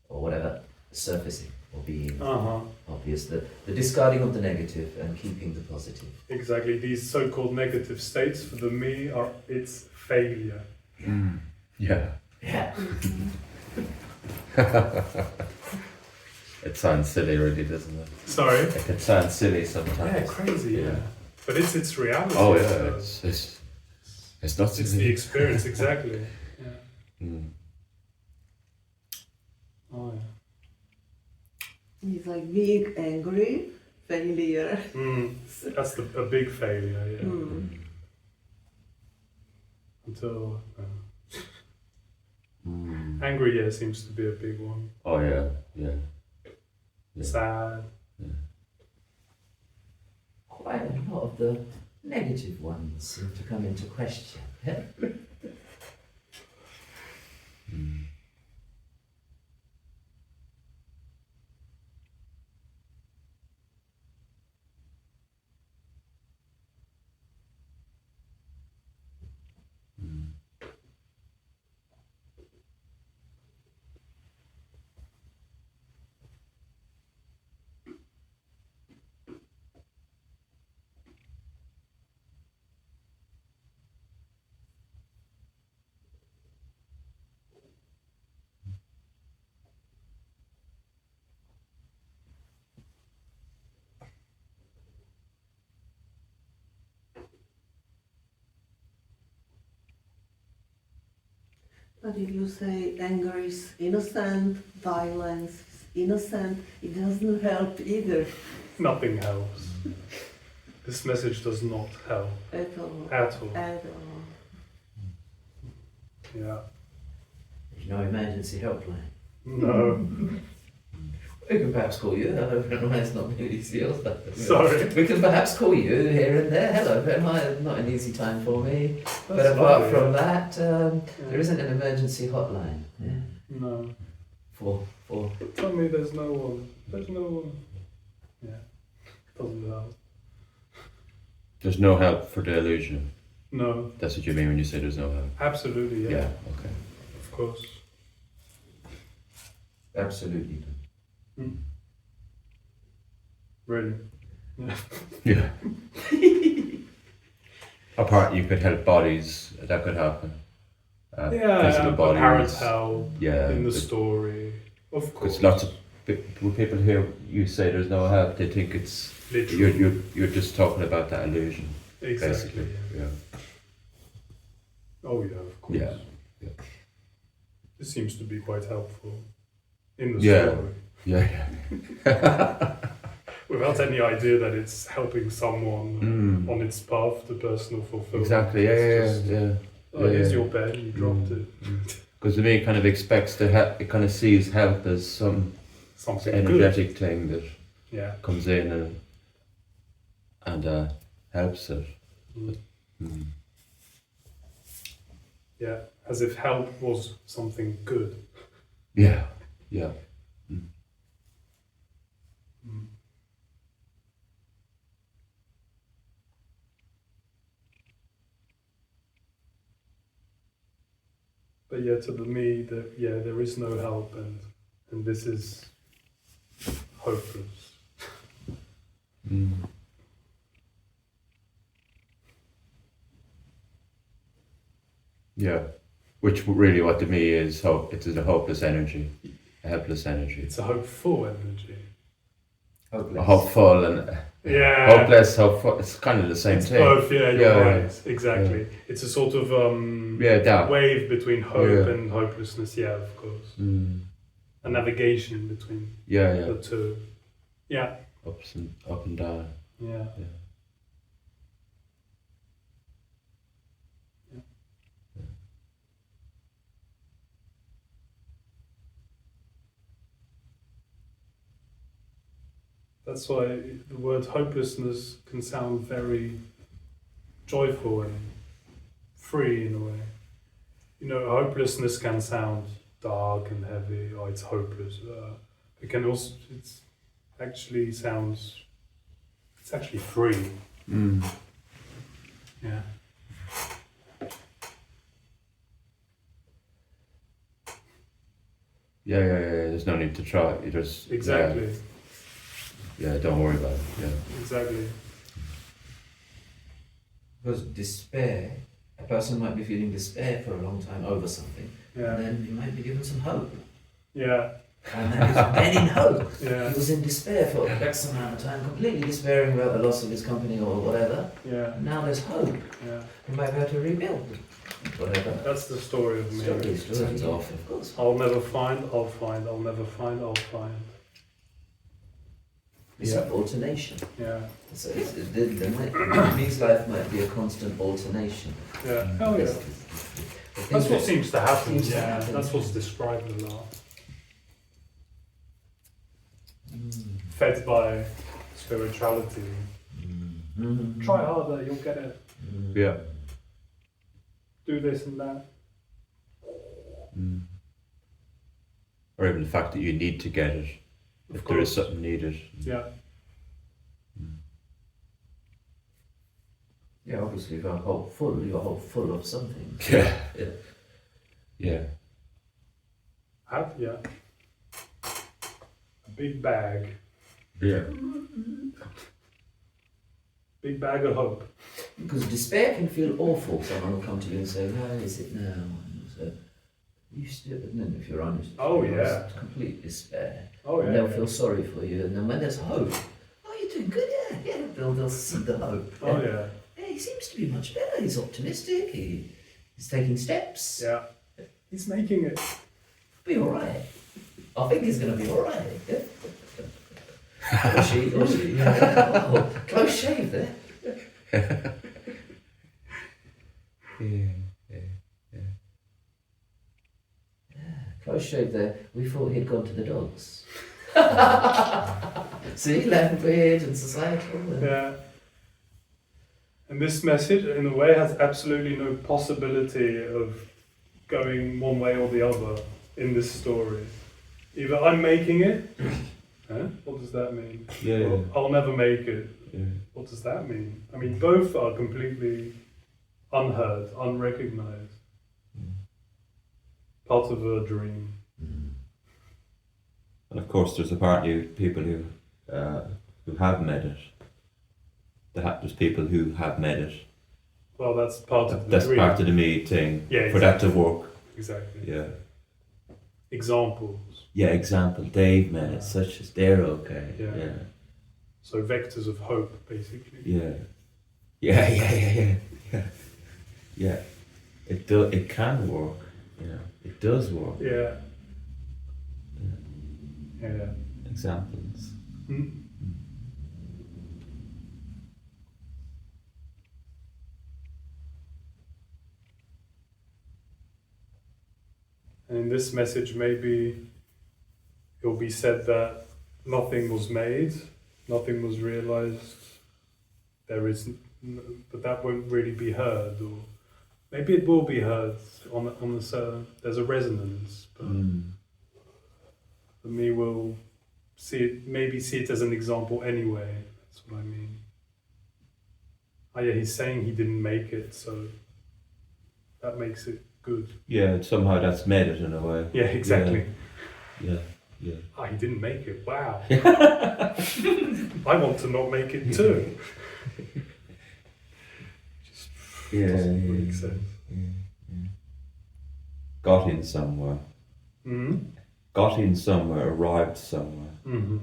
Speaker 2: or whatever surfacing or being
Speaker 1: Uh-huh.
Speaker 2: obvious. The discarding of the negative and keeping the positive.
Speaker 1: Exactly. These so-called negative states for the me it's failure.
Speaker 3: Mm. Yeah.
Speaker 2: Yeah.
Speaker 3: It sounds silly, really, doesn't it?
Speaker 1: Sorry.
Speaker 3: It can sound silly sometimes.
Speaker 1: Yeah, crazy. Yeah. But it's reality.
Speaker 3: Oh yeah,
Speaker 1: so
Speaker 3: it's not
Speaker 1: it's the
Speaker 3: silly.
Speaker 1: experience exactly. Yeah.
Speaker 3: Mm.
Speaker 1: Oh yeah.
Speaker 4: It's like being angry, failure.
Speaker 1: That's a big failure. Yeah.
Speaker 4: Mm.
Speaker 1: Until
Speaker 3: Mm.
Speaker 1: angry, yeah, seems to be a big one.
Speaker 3: Oh yeah. Yeah.
Speaker 1: Sad.
Speaker 2: Quite a lot of the negative ones seem to come into question.
Speaker 3: Mm. Mm.
Speaker 4: But if you say anger is innocent, violence is innocent, it doesn't help either
Speaker 1: Nothing helps. This message does not help
Speaker 4: at all.
Speaker 1: at all.
Speaker 4: At all.
Speaker 1: Yeah.
Speaker 2: There's no emergency helpline.
Speaker 1: No.
Speaker 2: We can perhaps call you. Hello, Benoit, it's not been easy.
Speaker 1: Sorry.
Speaker 2: We can perhaps call you here and there. Hello, Benoit, not an easy time for me. But
Speaker 1: That's
Speaker 2: apart
Speaker 1: lovely,
Speaker 2: from
Speaker 1: yeah.
Speaker 2: that, there isn't an emergency hotline. Yeah.
Speaker 1: No.
Speaker 2: For
Speaker 1: Tell me there's no one. There's no one. Yeah. Doesn't help.
Speaker 3: There's no help for the illusion.
Speaker 1: No.
Speaker 3: That's what you mean when you say there's no help.
Speaker 1: Absolutely, yeah.
Speaker 3: Okay.
Speaker 1: Of course.
Speaker 2: absolutely.
Speaker 1: Really.
Speaker 3: Yeah. Apart, you could help bodies. That could happen. Physical
Speaker 1: apparent
Speaker 3: bodies.
Speaker 1: help
Speaker 3: Yeah.
Speaker 1: in the story. Of course.
Speaker 3: Because lots of when people hear you say there's no help, they think it's
Speaker 1: Literally.
Speaker 3: you're just talking about that illusion.
Speaker 1: Exactly.
Speaker 3: Basically. Yeah.
Speaker 1: Oh yeah, of course.
Speaker 3: Yeah. Yeah.
Speaker 1: This seems to be quite helpful in the
Speaker 3: Yeah.
Speaker 1: story.
Speaker 3: Yeah.
Speaker 1: Without any idea that it's helping someone
Speaker 3: Mm.
Speaker 1: on its path to personal fulfillment.
Speaker 3: Exactly. Yeah.
Speaker 1: It's just,
Speaker 3: Yeah.
Speaker 1: Oh, here's
Speaker 3: Yeah.
Speaker 1: your pen, you dropped it.
Speaker 3: Because to me, it kind of expects to help. It kind of sees help as some
Speaker 1: Something good.
Speaker 3: energetic thing that
Speaker 1: Yeah.
Speaker 3: comes in and helps it.
Speaker 1: Mm.
Speaker 3: Mm.
Speaker 1: Yeah. As if help was something good.
Speaker 3: Yeah. Yeah.
Speaker 1: Mm. But yeah, to me, there is no help, and this is hopeless.
Speaker 3: Mm. Yeah. Which really, what to me is hope. It's a hopeless energy, a helpless energy.
Speaker 1: It's a hopeful energy.
Speaker 2: Hopeless.
Speaker 3: Hopeful and
Speaker 1: Yeah.
Speaker 3: hopeless, hopeful. It's kind of the same
Speaker 1: It's
Speaker 3: thing.
Speaker 1: both, yeah, you're
Speaker 3: Yeah, yeah.
Speaker 1: right. Exactly. It's a sort of
Speaker 3: Yeah, that.
Speaker 1: wave between hope
Speaker 3: Yeah.
Speaker 1: and hopelessness, yeah, of course.
Speaker 3: Mm.
Speaker 1: A navigation between
Speaker 3: Yeah, yeah.
Speaker 1: the two. Yeah,
Speaker 3: Up and down.
Speaker 1: yeah.
Speaker 3: Yeah.
Speaker 1: That's why the word hopelessness can sound very joyful and free in a way. You know, hopelessness can sound dark and heavy. Oh, it's hopeless. It can also. It's actually free.
Speaker 3: Mm.
Speaker 1: Yeah.
Speaker 3: Yeah. There's no need to try. You just
Speaker 1: Exactly.
Speaker 3: Yeah. Don't worry about it. Yeah.
Speaker 1: Exactly.
Speaker 2: Because despair, a person might be feeling despair for a long time over something,
Speaker 1: Yeah.
Speaker 2: and then he might be given some hope.
Speaker 1: Yeah.
Speaker 2: And then in hope,
Speaker 1: Yeah.
Speaker 2: he was in despair for X amount of time, completely despairing about the loss of his company or whatever.
Speaker 1: Yeah.
Speaker 2: And now there's hope.
Speaker 1: Yeah.
Speaker 2: He might be able to rebuild. Whatever.
Speaker 1: That's the story of me.
Speaker 2: Stories off, of course.
Speaker 1: I'll never find, I'll find, I'll never find, I'll find.
Speaker 2: It's an alternation.
Speaker 1: Yeah.
Speaker 2: So his life might be a constant alternation.
Speaker 1: Yeah. Hell yeah.
Speaker 2: The thing
Speaker 1: That's what
Speaker 2: that-
Speaker 1: seems to happen.
Speaker 2: seems to
Speaker 1: Yeah.
Speaker 2: happen.
Speaker 1: That's what's described a lot.
Speaker 2: Mm.
Speaker 1: Fed by spirituality.
Speaker 2: Mm.
Speaker 1: Try harder, you'll get it.
Speaker 2: Mm.
Speaker 3: Yeah.
Speaker 1: Do this and that.
Speaker 3: Mm. Or even the fact that you need to get it.
Speaker 1: Of
Speaker 3: If there is
Speaker 1: course.
Speaker 3: something needed.
Speaker 1: Yeah.
Speaker 2: Yeah, obviously, if you're hopeful of something.
Speaker 3: Yeah.
Speaker 2: Yeah.
Speaker 3: Yeah.
Speaker 1: Yeah. A big bag.
Speaker 3: Yeah.
Speaker 1: Big bag of hope.
Speaker 2: Because despair can feel awful. Someone will come to you and say, "How is it now?" And so you still, and then if you're honest,
Speaker 1: Oh,
Speaker 2: you're
Speaker 1: yeah.
Speaker 2: honest, complete despair.
Speaker 1: Oh
Speaker 2: And
Speaker 1: yeah.
Speaker 2: they'll feel sorry for you. And then when there's hope, "Oh, you're doing good, yeah." They'll see the hope.
Speaker 1: Oh yeah.
Speaker 2: He seems to be much better. He's optimistic. He's taking steps.
Speaker 1: Yeah. He's making it.
Speaker 2: Be alright. I think he's going to be alright. Or she. Oh, close shave there. Close shave there. We thought he'd gone to the dogs. See, language and societal.
Speaker 1: Yeah. And this message, in a way, has absolutely no possibility of going one way or the other in this story. Either I'm making it. Huh? What does that mean?
Speaker 3: Yeah.
Speaker 1: Or I'll never make it.
Speaker 3: Yeah.
Speaker 1: What does that mean? I mean, both are completely unheard, unrecognized. Part of a dream.
Speaker 3: And of course, there's apparently people who have met it. There's people who have met it.
Speaker 1: Well, that's part of the
Speaker 3: That's
Speaker 1: dream.
Speaker 3: part of the me thing.
Speaker 1: Yeah,
Speaker 3: For that to work.
Speaker 1: Exactly.
Speaker 3: Yeah.
Speaker 1: Examples.
Speaker 3: Yeah. Example. They've met it. Such as they're okay.
Speaker 1: Yeah.
Speaker 3: Yeah.
Speaker 1: So vectors of hope, basically.
Speaker 3: Yeah. Yeah. Yeah. It can work. Yeah. It does work.
Speaker 1: Yeah. Yeah.
Speaker 3: Examples.
Speaker 1: Hmm? And in this message, maybe it'll be said that nothing was made, nothing was realized. There is, but that won't really be heard, or maybe it will be heard on a certain. There's a resonance, but for me, we'll see it. Maybe see it as an example anyway. That's what I mean. Oh yeah, he's saying he didn't make it, so that makes it good.
Speaker 3: Yeah. Somehow that's made it in a way.
Speaker 1: Yeah, exactly.
Speaker 3: Yeah. Yeah.
Speaker 1: Ah, he didn't make it. Wow. I want to not make it too. Just doesn't make sense.
Speaker 3: Yeah. Got in somewhere.
Speaker 1: Hmm.
Speaker 3: Got in somewhere. Arrived somewhere.
Speaker 1: Mm-hmm.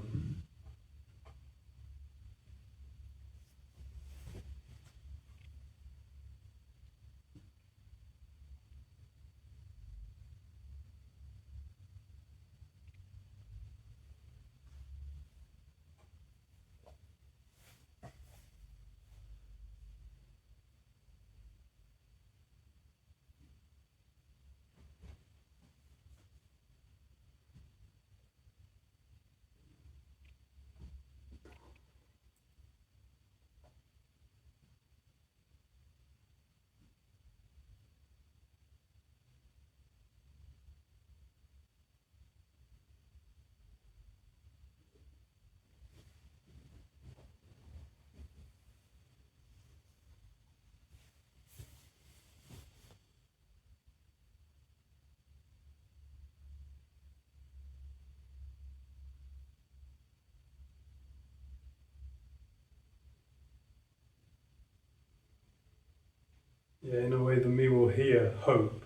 Speaker 1: Yeah, in a way, the me will hear hope,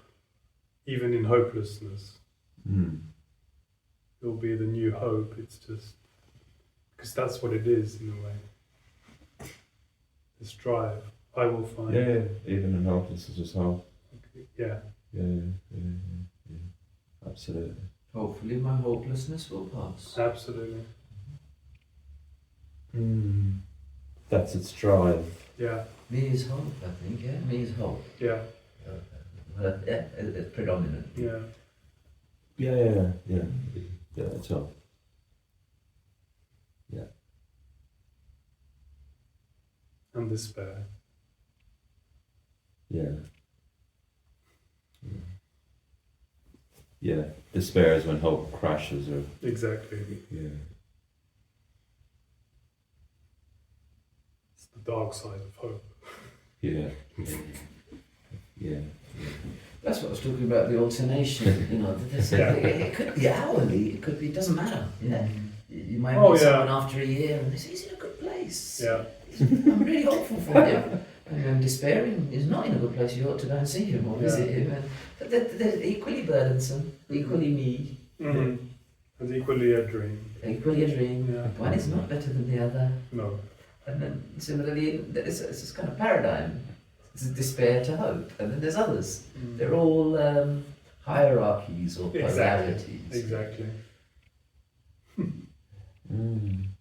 Speaker 1: even in hopelessness. It'll be the new hope. It's just because that's what it is in a way. This drive, I will find.
Speaker 3: Yeah. Even in hopelessness is hope.
Speaker 1: Yeah.
Speaker 3: Yeah. Absolutely.
Speaker 2: Hopefully my hopelessness will pass.
Speaker 1: Absolutely.
Speaker 3: That's its drive.
Speaker 1: Yeah.
Speaker 2: Me is hope, I think, yeah? Me is hope.
Speaker 1: Yeah.
Speaker 2: Well, yeah, it's predominant.
Speaker 1: Yeah.
Speaker 3: Yeah. It's hope. Yeah.
Speaker 1: And despair.
Speaker 3: Yeah. Yeah. Despair is when hope crashes, or
Speaker 1: Exactly.
Speaker 3: yeah.
Speaker 1: It's the dark side of hope.
Speaker 3: Yeah.
Speaker 2: That's what I was talking about, the alternation, you know, it could be hourly, it could be, it doesn't matter, yeah. You might meet someone after a year and they say, he's in a good place.
Speaker 1: Yeah.
Speaker 2: I'm really hopeful for him. And then despairing is not in a good place, you ought to go and see him or visit him. And, but they're equally burdensome, equally me.
Speaker 1: Mm-hmm. And equally a dream.
Speaker 2: Equally a dream.
Speaker 1: Yeah.
Speaker 2: One is not better than the other.
Speaker 1: No.
Speaker 2: And then similarly, it's this kind of paradigm. It's despair to hope. And then there's others. They're all hierarchies or
Speaker 1: Exactly.
Speaker 2: polarities.
Speaker 1: Exactly.
Speaker 3: Mm.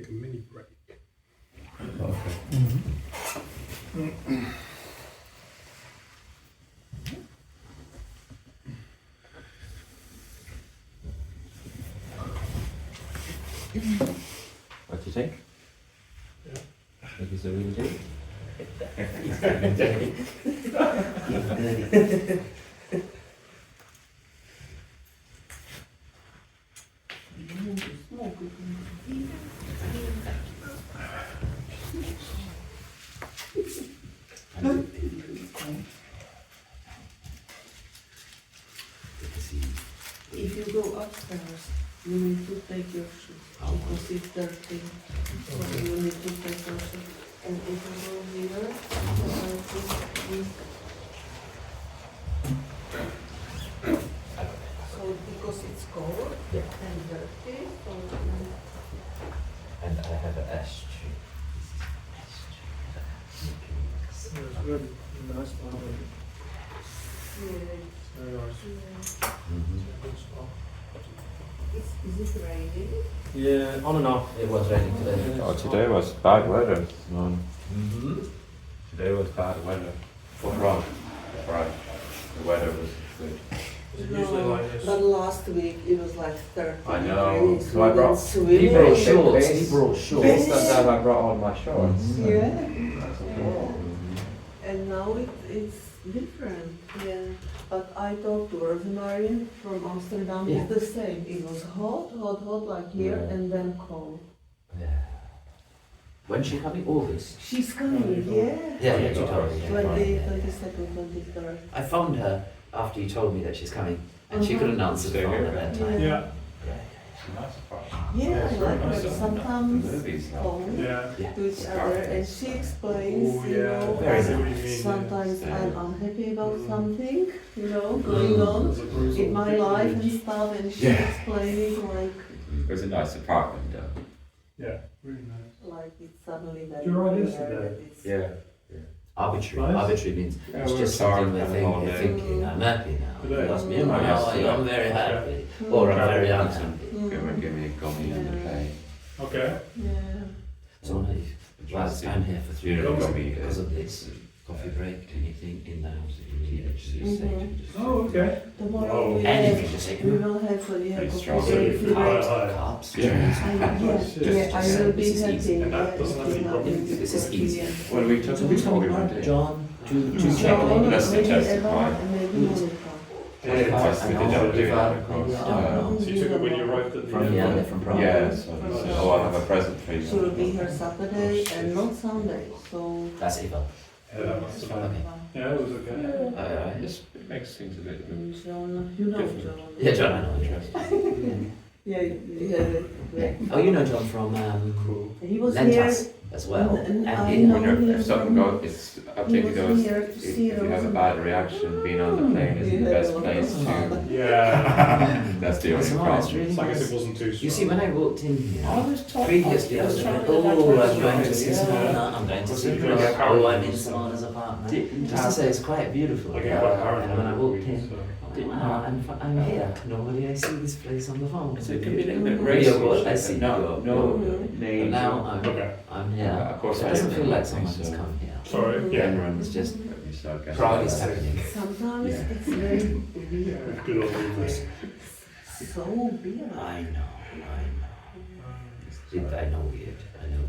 Speaker 1: take a mini break.
Speaker 3: Okay. What do you think?
Speaker 1: Yeah.
Speaker 3: Think it's a real deal?
Speaker 4: If you go upstairs, you need to take your shoes because it's dirty. So you need to take your shoes. And if you go here, so because it's cold
Speaker 2: Yeah.
Speaker 4: and dirty, so
Speaker 2: And I have an ashtray. This is an
Speaker 6: It's really nice part of it.
Speaker 4: yeah,
Speaker 6: Very nice.
Speaker 4: yeah.
Speaker 2: Mhm.
Speaker 6: It's a good spot.
Speaker 4: Is it raining?
Speaker 6: Yeah, on and off.
Speaker 2: It was raining today.
Speaker 3: Oh, today was bad weather. Man.
Speaker 2: Mm-hmm.
Speaker 3: Today was bad weather. For Prague. Right. The weather was good.
Speaker 6: Is it usually like this?
Speaker 4: But last week it was like 30
Speaker 3: I know.
Speaker 4: degrees.
Speaker 3: So I brought-
Speaker 4: Swimming.
Speaker 2: He brought
Speaker 3: Base-
Speaker 2: shorts.
Speaker 3: base-
Speaker 2: He brought shorts.
Speaker 3: Based on that, I brought all my shorts.
Speaker 2: Mhm.
Speaker 4: Yeah. And now it's different, yeah. But I talked to Rosemary from Amsterdam,
Speaker 2: Yeah.
Speaker 4: it's the same. It was hot, hot, hot like here,
Speaker 3: Yeah.
Speaker 4: and then cold.
Speaker 2: Yeah. When's she coming? August.
Speaker 4: She's coming, yeah.
Speaker 2: Yeah, she told me.
Speaker 4: 22nd, 23rd.
Speaker 2: I phoned her after you told me that she's coming, and she couldn't answer the phone at that time.
Speaker 1: Yeah,
Speaker 3: Nice surprise.
Speaker 4: Yeah,
Speaker 1: Yeah,
Speaker 4: I
Speaker 1: it's very
Speaker 4: like
Speaker 1: nice.
Speaker 4: her. Sometimes
Speaker 3: Movies, no?
Speaker 4: phone
Speaker 1: yeah.
Speaker 2: Yeah.
Speaker 4: to each other, and she explains,
Speaker 1: Oh,
Speaker 4: you
Speaker 1: yeah.
Speaker 4: know,
Speaker 2: Very
Speaker 1: I see what you
Speaker 2: nice.
Speaker 1: mean,
Speaker 4: sometimes
Speaker 3: yeah.
Speaker 4: I'm unhappy about
Speaker 1: Mm.
Speaker 4: something, you know, going on
Speaker 1: It's a brutal
Speaker 4: in my life and
Speaker 1: image.
Speaker 4: stuff, and she
Speaker 3: Yeah.
Speaker 4: explaining
Speaker 3: It was a nice apartment, though.
Speaker 1: Yeah, really nice.
Speaker 4: like it's suddenly very
Speaker 1: You were right
Speaker 4: clear
Speaker 1: yesterday.
Speaker 4: that it's
Speaker 3: Yeah.
Speaker 2: Arbitrary.
Speaker 1: Nice.
Speaker 2: Arbitrary means
Speaker 3: Yeah,
Speaker 2: it's
Speaker 3: we're
Speaker 2: just
Speaker 3: sorry
Speaker 2: something
Speaker 3: for the
Speaker 2: you're
Speaker 3: holiday.
Speaker 2: thinking, I'm happy now.
Speaker 1: Today.
Speaker 2: You ask me,
Speaker 1: Oh,
Speaker 2: how are you?
Speaker 3: yesterday.
Speaker 2: I'm very happy.
Speaker 4: Mm.
Speaker 2: Or I'm
Speaker 1: Okay.
Speaker 2: very unhappy.
Speaker 3: Give me a gummy on the plane.
Speaker 1: Okay.
Speaker 4: Yeah.
Speaker 2: So last time here for 3
Speaker 3: Yeah,
Speaker 2: days
Speaker 3: okay.
Speaker 2: because of this coffee break, anything in the house that you need it to just say
Speaker 4: Mhm.
Speaker 2: to just
Speaker 1: Oh, okay.
Speaker 4: Tomorrow
Speaker 1: Oh.
Speaker 4: we
Speaker 2: anything,
Speaker 4: have,
Speaker 2: just say,
Speaker 4: we will have when you have
Speaker 3: Pretty
Speaker 4: coffee
Speaker 3: strong.
Speaker 4: break, we will-
Speaker 1: Right.
Speaker 2: carbs,
Speaker 3: Yeah.
Speaker 4: yeah, I will be
Speaker 2: This is
Speaker 4: happy.
Speaker 2: easy.
Speaker 1: And that
Speaker 4: yeah,
Speaker 1: doesn't have to be
Speaker 4: yeah,
Speaker 1: problem.
Speaker 4: yeah,
Speaker 2: This is easy.
Speaker 4: yeah.
Speaker 3: Well, we took we told him one day.
Speaker 2: John, to
Speaker 4: John,
Speaker 2: check in.
Speaker 3: Let's
Speaker 4: maybe
Speaker 3: testify.
Speaker 4: Eva, and maybe Monica.
Speaker 1: Yeah, it's
Speaker 3: Yes, we did not do that.
Speaker 2: Maybe I
Speaker 3: Uh,
Speaker 2: don't know.
Speaker 1: So you took it when you arrived at the
Speaker 2: From
Speaker 1: airport?
Speaker 2: they're from Prague.
Speaker 3: Yeah, so oh, I'll have a present for you.
Speaker 4: She will be here Saturday and not Sunday, so.
Speaker 2: That's Eva.
Speaker 1: Yeah, that must have been.
Speaker 2: Okay.
Speaker 1: Yeah, it was okay.
Speaker 2: Alright.
Speaker 3: It makes things a bit.
Speaker 4: And John, you know
Speaker 3: Different.
Speaker 4: John.
Speaker 2: Yeah, John, I know.
Speaker 4: Yeah, yeah.
Speaker 2: Oh, you know John from
Speaker 1: Cool.
Speaker 4: He was here.
Speaker 2: Lentas as well.
Speaker 4: And I
Speaker 2: he-
Speaker 4: know
Speaker 3: If
Speaker 4: him
Speaker 3: something
Speaker 4: from.
Speaker 3: goes, it's. I
Speaker 4: He
Speaker 3: think
Speaker 4: was
Speaker 3: it goes.
Speaker 4: here to
Speaker 3: If
Speaker 4: see
Speaker 3: you have a
Speaker 4: Rosemary.
Speaker 3: bad reaction, being on the plane isn't the best place to.
Speaker 1: Yeah.
Speaker 3: That's the only
Speaker 2: That's nice,
Speaker 3: problem.
Speaker 2: really.
Speaker 1: So I guess it wasn't too strong.
Speaker 2: You see, when I walked in here,
Speaker 3: was told.
Speaker 2: previously I was like, oh, I'm going to see Simona, I'm going to see
Speaker 1: Yeah.
Speaker 2: Prague,
Speaker 1: Yeah.
Speaker 2: oh, I'm in Simona's apartment. Just to say, it's quite beautiful.
Speaker 1: Like
Speaker 2: here.
Speaker 1: quite paranoid.
Speaker 2: And when I walked in,
Speaker 1: So-
Speaker 2: I went, wow, I'm here. Normally I see this place on the phone.
Speaker 3: So it can be a little bit
Speaker 2: Radio
Speaker 3: racist.
Speaker 2: call, I see.
Speaker 3: No,
Speaker 2: But
Speaker 3: names.
Speaker 2: now
Speaker 1: Okay.
Speaker 2: I'm here.
Speaker 3: Yeah, of course
Speaker 2: It
Speaker 3: I
Speaker 2: doesn't
Speaker 3: didn't
Speaker 2: feel like
Speaker 3: think
Speaker 2: someone has
Speaker 3: so.
Speaker 2: come here.
Speaker 1: Sorry. Yeah.
Speaker 3: Everyone
Speaker 2: It's just
Speaker 3: so
Speaker 2: Prague is happening.
Speaker 4: Sometimes
Speaker 3: Yeah.
Speaker 4: it's very
Speaker 1: Yeah,
Speaker 4: weird.
Speaker 1: good old English.
Speaker 4: So weird.
Speaker 2: I know. I know weird. I know.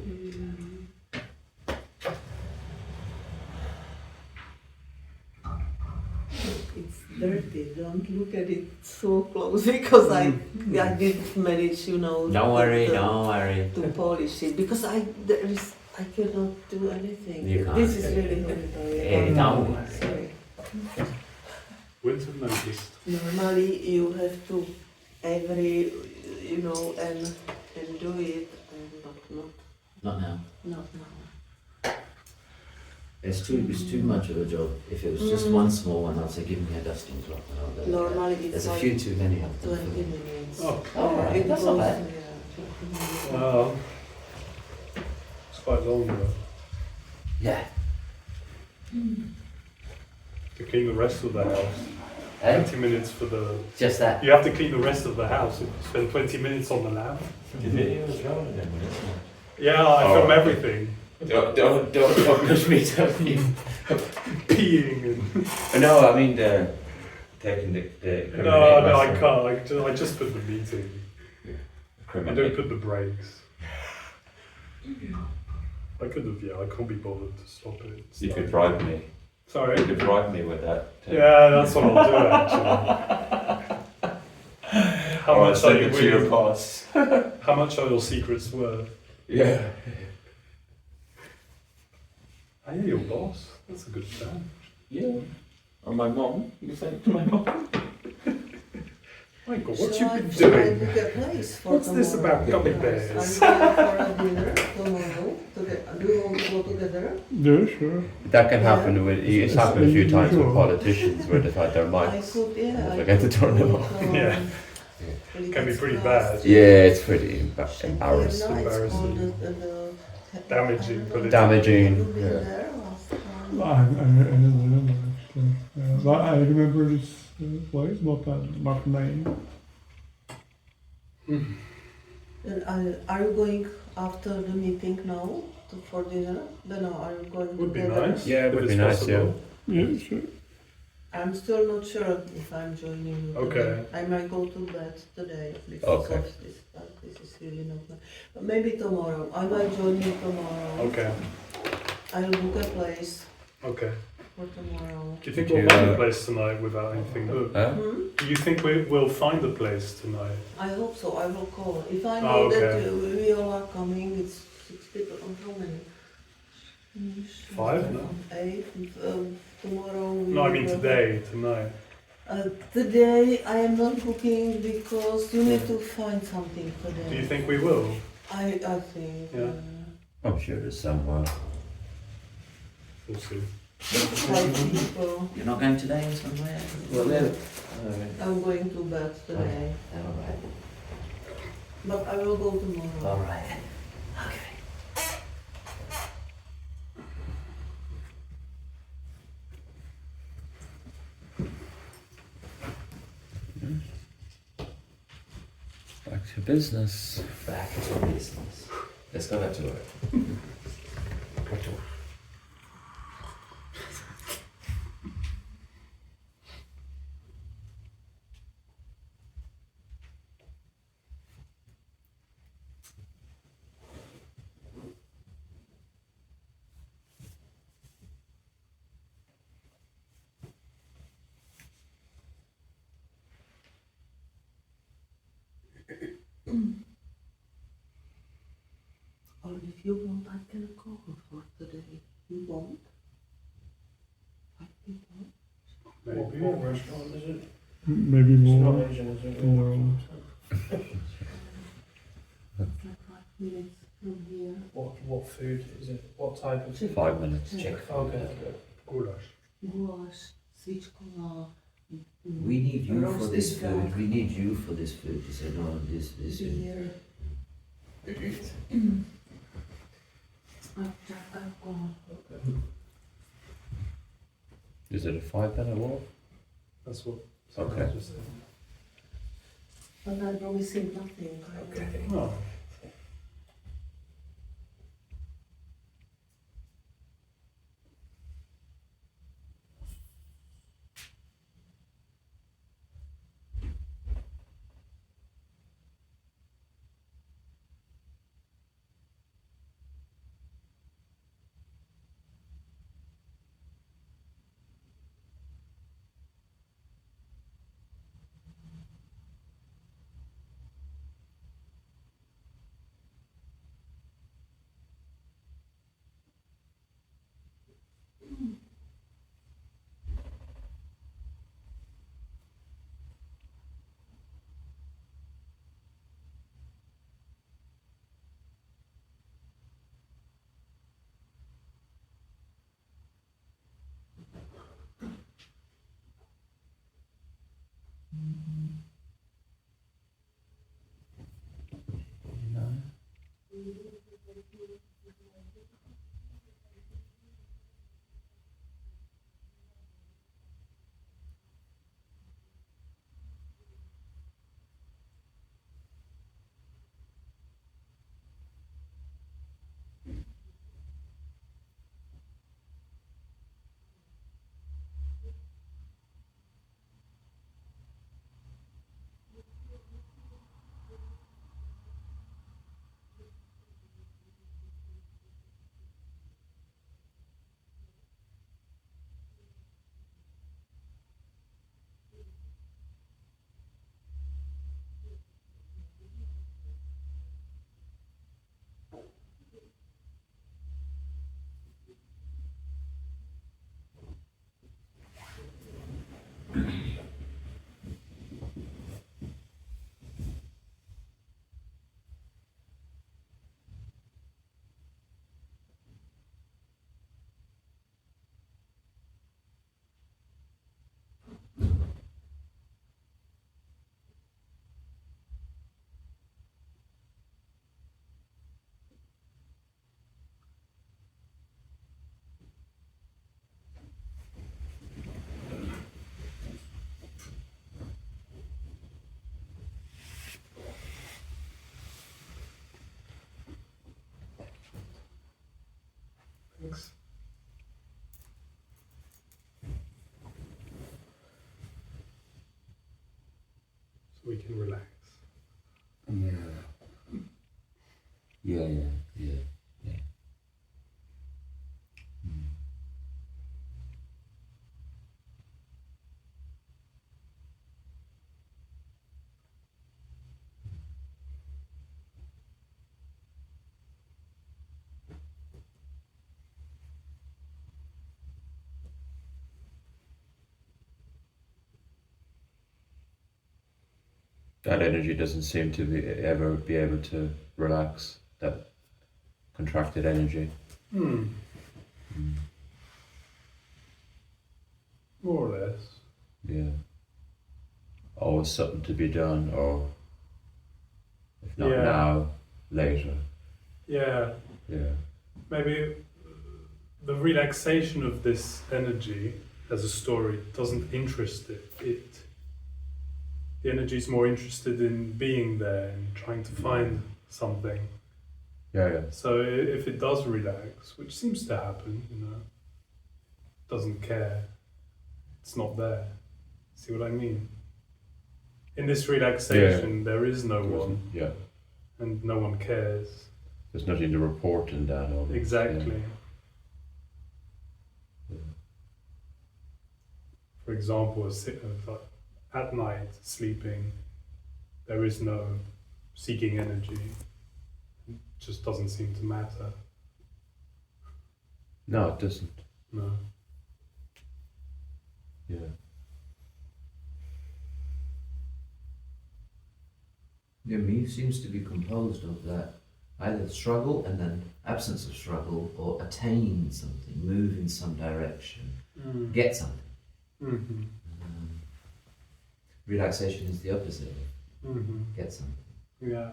Speaker 4: It's dirty. Don't look at it so close because I didn't manage, you know.
Speaker 2: Don't worry,
Speaker 4: to-
Speaker 2: don't worry.
Speaker 4: To polish it because I cannot do anything.
Speaker 2: You can't.
Speaker 4: This is really horrible.
Speaker 2: Hey, don't worry.
Speaker 4: Sorry.
Speaker 1: Wouldn't have noticed.
Speaker 4: Normally you have to every, you know, and do it, but
Speaker 2: Not now.
Speaker 4: not now.
Speaker 2: It's too much of a job. If it was just
Speaker 4: Mm.
Speaker 2: one small one, I'd say give me a dusting cloth. and I'll do it.
Speaker 4: Normally it's
Speaker 2: There's a
Speaker 4: like
Speaker 2: few too many of
Speaker 4: 20
Speaker 2: them.
Speaker 4: minutes.
Speaker 1: Oh,
Speaker 2: alright,
Speaker 4: It
Speaker 2: that's not
Speaker 4: was,
Speaker 2: bad.
Speaker 4: yeah, 20 minutes.
Speaker 1: It's quite long though.
Speaker 2: Yeah.
Speaker 1: To clean the rest of the house.
Speaker 2: Hey,
Speaker 1: 20 minutes for the.
Speaker 2: just that.
Speaker 1: You have to clean the rest of the house. If you spend 20 minutes on the lamp.
Speaker 3: The video is relevant, isn't it?
Speaker 1: Yeah, I
Speaker 3: Oh,
Speaker 1: film
Speaker 3: okay.
Speaker 1: everything.
Speaker 3: Don't push me telling you.
Speaker 1: Peeing and...
Speaker 3: No, I mean taking the
Speaker 1: No, I can't. I just put the meeting. I don't put the brakes. I could have, yeah, I can't be bothered to stop it. It's
Speaker 3: You
Speaker 1: like-
Speaker 3: could bribe me.
Speaker 1: Sorry?
Speaker 3: You could bribe me with that.
Speaker 1: Yeah, that's what I'll do actually. How
Speaker 3: Or I'll
Speaker 1: much are
Speaker 3: send
Speaker 1: you
Speaker 3: it to your
Speaker 1: willing-
Speaker 3: boss.
Speaker 1: How much are your secrets worth?
Speaker 3: Yeah.
Speaker 1: I hear your boss. That's a good plan.
Speaker 3: Yeah. Or my mom. You can send it to my mom.
Speaker 1: Michael, what
Speaker 4: Shall
Speaker 1: you been
Speaker 4: shall I
Speaker 1: doing?
Speaker 4: book a place for
Speaker 1: What's this
Speaker 4: tomorrow?
Speaker 1: about gummy
Speaker 4: I'm
Speaker 1: bears?
Speaker 4: going for a dinner tomorrow. Do you want to go together?
Speaker 5: Yeah, sure.
Speaker 3: That can
Speaker 4: Yeah.
Speaker 3: happen with. It's happened a few times with politicians where they've had their
Speaker 4: I
Speaker 3: mics.
Speaker 4: could, yeah. I
Speaker 3: Forget to
Speaker 4: could
Speaker 3: turn them
Speaker 4: put,
Speaker 3: off.
Speaker 1: Yeah.
Speaker 4: Benoit
Speaker 1: Can be pretty
Speaker 4: Strauss.
Speaker 1: bad.
Speaker 3: Yeah, it's pretty embarrassing.
Speaker 4: No, it's called
Speaker 1: Embarrassing. Damaging,
Speaker 4: I don't
Speaker 1: but
Speaker 4: know.
Speaker 1: it's-
Speaker 3: Damaging,
Speaker 4: Have you been
Speaker 3: yeah.
Speaker 4: there last time?
Speaker 5: I don't remember actually. But I remember this place, but not name.
Speaker 4: And are you going after the meeting now for dinner? Then are you going
Speaker 1: Would be
Speaker 4: together?
Speaker 1: nice.
Speaker 3: Yeah, it
Speaker 1: if
Speaker 3: would
Speaker 1: it's
Speaker 3: be nice,
Speaker 1: possible.
Speaker 5: Yeah, sure.
Speaker 4: I'm still not sure if I'm joining you.
Speaker 1: Okay.
Speaker 4: Today. I might go to bed today because
Speaker 3: Okay.
Speaker 4: of this. This is really not. But maybe tomorrow. I might join you tomorrow.
Speaker 1: Okay.
Speaker 4: I'll book a place
Speaker 1: Okay.
Speaker 4: for tomorrow.
Speaker 1: Do you think
Speaker 3: Would
Speaker 1: we'll
Speaker 3: you,
Speaker 1: find a place tonight without anything booked?
Speaker 3: Huh?
Speaker 4: Hmm?
Speaker 1: Do you think we will find a place tonight?
Speaker 4: I hope so. I will call. If I
Speaker 1: Oh,
Speaker 4: know
Speaker 1: okay.
Speaker 4: that we all are coming, it's 6 people. How many?
Speaker 1: 5, no?
Speaker 4: 8. Tomorrow. we
Speaker 1: No, I mean
Speaker 4: will-
Speaker 1: today, tonight.
Speaker 4: Today I am not booking because you need to find something today.
Speaker 1: Do you think we will?
Speaker 4: I think.
Speaker 1: Yeah.
Speaker 3: I'm sure there's somewhere.
Speaker 1: We'll see.
Speaker 4: 5 people.
Speaker 2: You're not going today in somewhere?
Speaker 4: I'm going to bed today,
Speaker 2: Alright.
Speaker 4: but I will go tomorrow.
Speaker 2: Alright. Okay.
Speaker 3: Back to business.
Speaker 2: Back to business. Let's go back to work. Back to work.
Speaker 4: Or if you want, I can call for today. You want? 5 people?
Speaker 1: Maybe.
Speaker 6: What restaurant is it?
Speaker 5: Maybe
Speaker 6: It's
Speaker 5: more
Speaker 6: not Asian, is it?
Speaker 5: tomorrow.
Speaker 4: It's like 5 minutes from here.
Speaker 6: What food is it? What type of?
Speaker 3: 5 minutes.
Speaker 2: Check.
Speaker 6: Okay.
Speaker 1: Goulash.
Speaker 4: Goulash, svičková.
Speaker 2: We need you for this
Speaker 4: roasted
Speaker 2: food.
Speaker 4: duck,
Speaker 2: We need you for this food. He said, no, this.
Speaker 4: beer. Alcohol.
Speaker 3: Is it a 5-minute walk?
Speaker 1: That's what
Speaker 3: Okay.
Speaker 1: someone just said.
Speaker 4: But I'm promising nothing.
Speaker 2: Okay.
Speaker 1: Oh. Thanks. So we can relax.
Speaker 3: Yeah. Yeah, yeah, yeah, yeah. Mm. That energy doesn't seem to ever be able to relax. That contracted energy.
Speaker 1: Hmm.
Speaker 3: Mm.
Speaker 1: More or less.
Speaker 3: Yeah. Always something to be done, or if not
Speaker 1: Yeah.
Speaker 3: now, later.
Speaker 1: Yeah.
Speaker 3: Yeah.
Speaker 1: Maybe the relaxation of this energy as a story doesn't interest it. The energy is more interested in being there and trying to find something.
Speaker 3: Yeah, yeah.
Speaker 1: So if it does relax, which seems to happen, doesn't care, it's not there. See what I mean? In this relaxation, there is no one,
Speaker 3: Yeah.
Speaker 1: and no one cares.
Speaker 3: There's nothing to report in that. Almost.
Speaker 1: Exactly.
Speaker 3: Yeah.
Speaker 1: For example, at night, sleeping, there is no seeking energy. It just doesn't seem to matter.
Speaker 3: No, it doesn't.
Speaker 1: No.
Speaker 3: Yeah.
Speaker 2: Yeah, me seems to be composed of that either struggle and then absence of struggle, or attain something, move in some direction, get something.
Speaker 1: Mm-hmm.
Speaker 2: Relaxation is the opposite of
Speaker 1: Mm-hmm.
Speaker 2: get something.
Speaker 1: Yeah.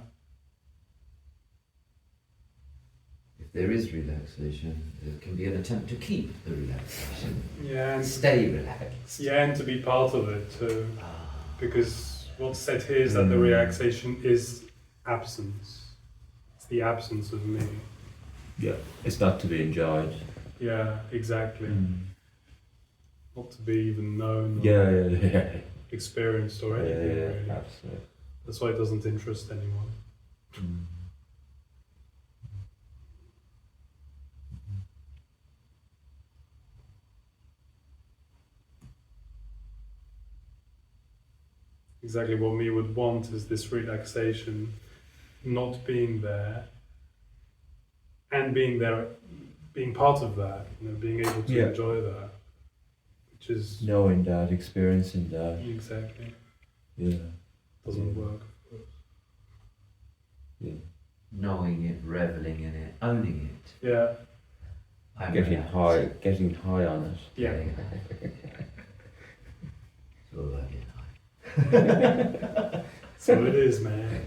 Speaker 2: If there is relaxation, it can be an attempt to keep the relaxation.
Speaker 1: Yeah. And
Speaker 2: Stay relaxed.
Speaker 1: yeah, and to be part of it too.
Speaker 2: Ah.
Speaker 1: Because what's said here is that the relaxation is absence. It's the absence of me.
Speaker 3: Yeah. It's not to be enjoyed.
Speaker 1: Yeah, exactly. Not to be even known or
Speaker 3: Yeah.
Speaker 1: experienced or anything really.
Speaker 3: Absolutely.
Speaker 1: That's why it doesn't interest anyone. Exactly what me would want is this relaxation, not being there, and being there, being part of that, being able to
Speaker 3: Yeah.
Speaker 1: enjoy that, which is
Speaker 3: Knowing that, experiencing that.
Speaker 1: exactly
Speaker 3: Yeah.
Speaker 1: doesn't
Speaker 3: Yeah.
Speaker 1: work, of course.
Speaker 2: Knowing it, reveling in it, owning it.
Speaker 1: Yeah,
Speaker 2: I'm
Speaker 3: Getting
Speaker 2: relaxed.
Speaker 3: getting high on it.
Speaker 1: yeah.
Speaker 2: It's all about getting high.
Speaker 1: So it is, man.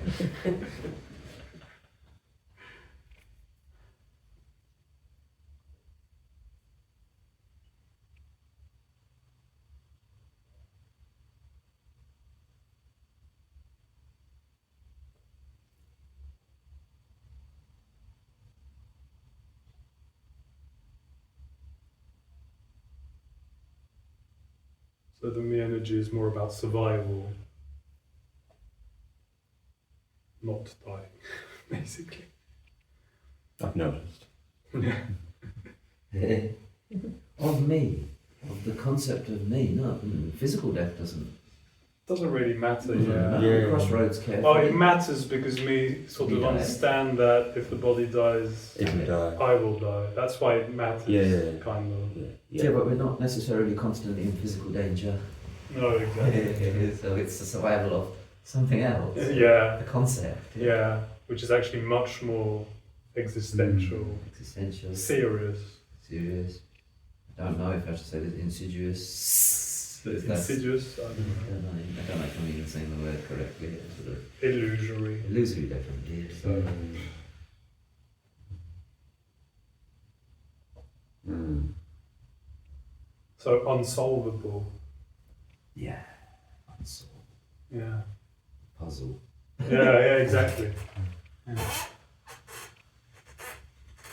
Speaker 1: So the me energy is more about survival, not dying, basically.
Speaker 3: I've noticed.
Speaker 2: Of me, of the concept of me. No, physical death doesn't.
Speaker 1: Doesn't really matter,
Speaker 2: Matter.
Speaker 1: yeah.
Speaker 3: Yeah.
Speaker 2: Crossroads carefully.
Speaker 1: Oh, it matters because me sort
Speaker 2: We
Speaker 1: of
Speaker 2: die.
Speaker 1: understand that if the body dies,
Speaker 3: It will die.
Speaker 1: I will die. That's why it matters,
Speaker 3: Yeah.
Speaker 1: kind of.
Speaker 2: Yeah, but we're not necessarily constantly in physical danger.
Speaker 1: No, exactly.
Speaker 2: So it's the survival of something else.
Speaker 1: Yeah,
Speaker 2: The concept.
Speaker 1: yeah, which is actually much more existential,
Speaker 2: Existential.
Speaker 1: serious.
Speaker 2: Serious. I don't know if I should say this. Insidious. That's-
Speaker 1: Insidious, I
Speaker 2: I
Speaker 1: don't know.
Speaker 2: don't know if I'm even saying the word correctly. It's sort of
Speaker 1: Illusory.
Speaker 2: illusory, definitely.
Speaker 1: So, so unsolvable.
Speaker 2: Yeah. Unsolved.
Speaker 1: Yeah.
Speaker 2: Puzzle.
Speaker 1: Yeah, exactly. Yeah.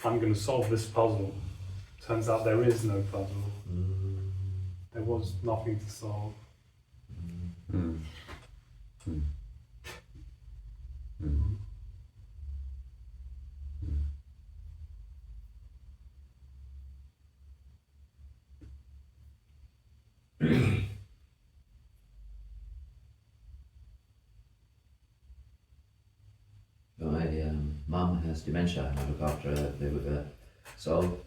Speaker 1: I'm going to solve this puzzle. turns out there is no puzzle.
Speaker 2: Mm.
Speaker 1: There was nothing to solve.
Speaker 3: Mm. Mm. Mm.
Speaker 2: My mum has dementia, and I look after her, live with her. So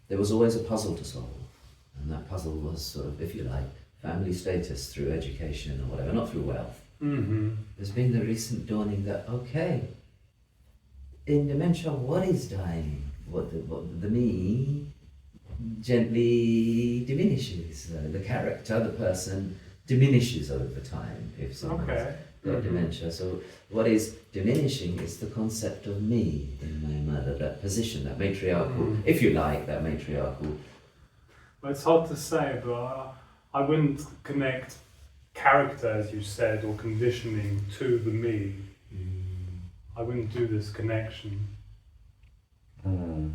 Speaker 2: there was always a puzzle to solve, and that puzzle was sort of, if you like, family status through education or whatever, not through wealth.
Speaker 1: Mm-hmm.
Speaker 2: There's been the recent dawning that, okay, in dementia, what is dying? What the me gently diminishes. The character, the person, diminishes over time if someone's
Speaker 1: Okay.
Speaker 2: got dementia. So what is diminishing is the concept of me in my mother, that position, that matriarchal, if you like, that matriarchal.
Speaker 1: Well, it's hard to say, but I wouldn't connect character, as you said, or conditioning to the me. I wouldn't do this connection.
Speaker 3: Mm.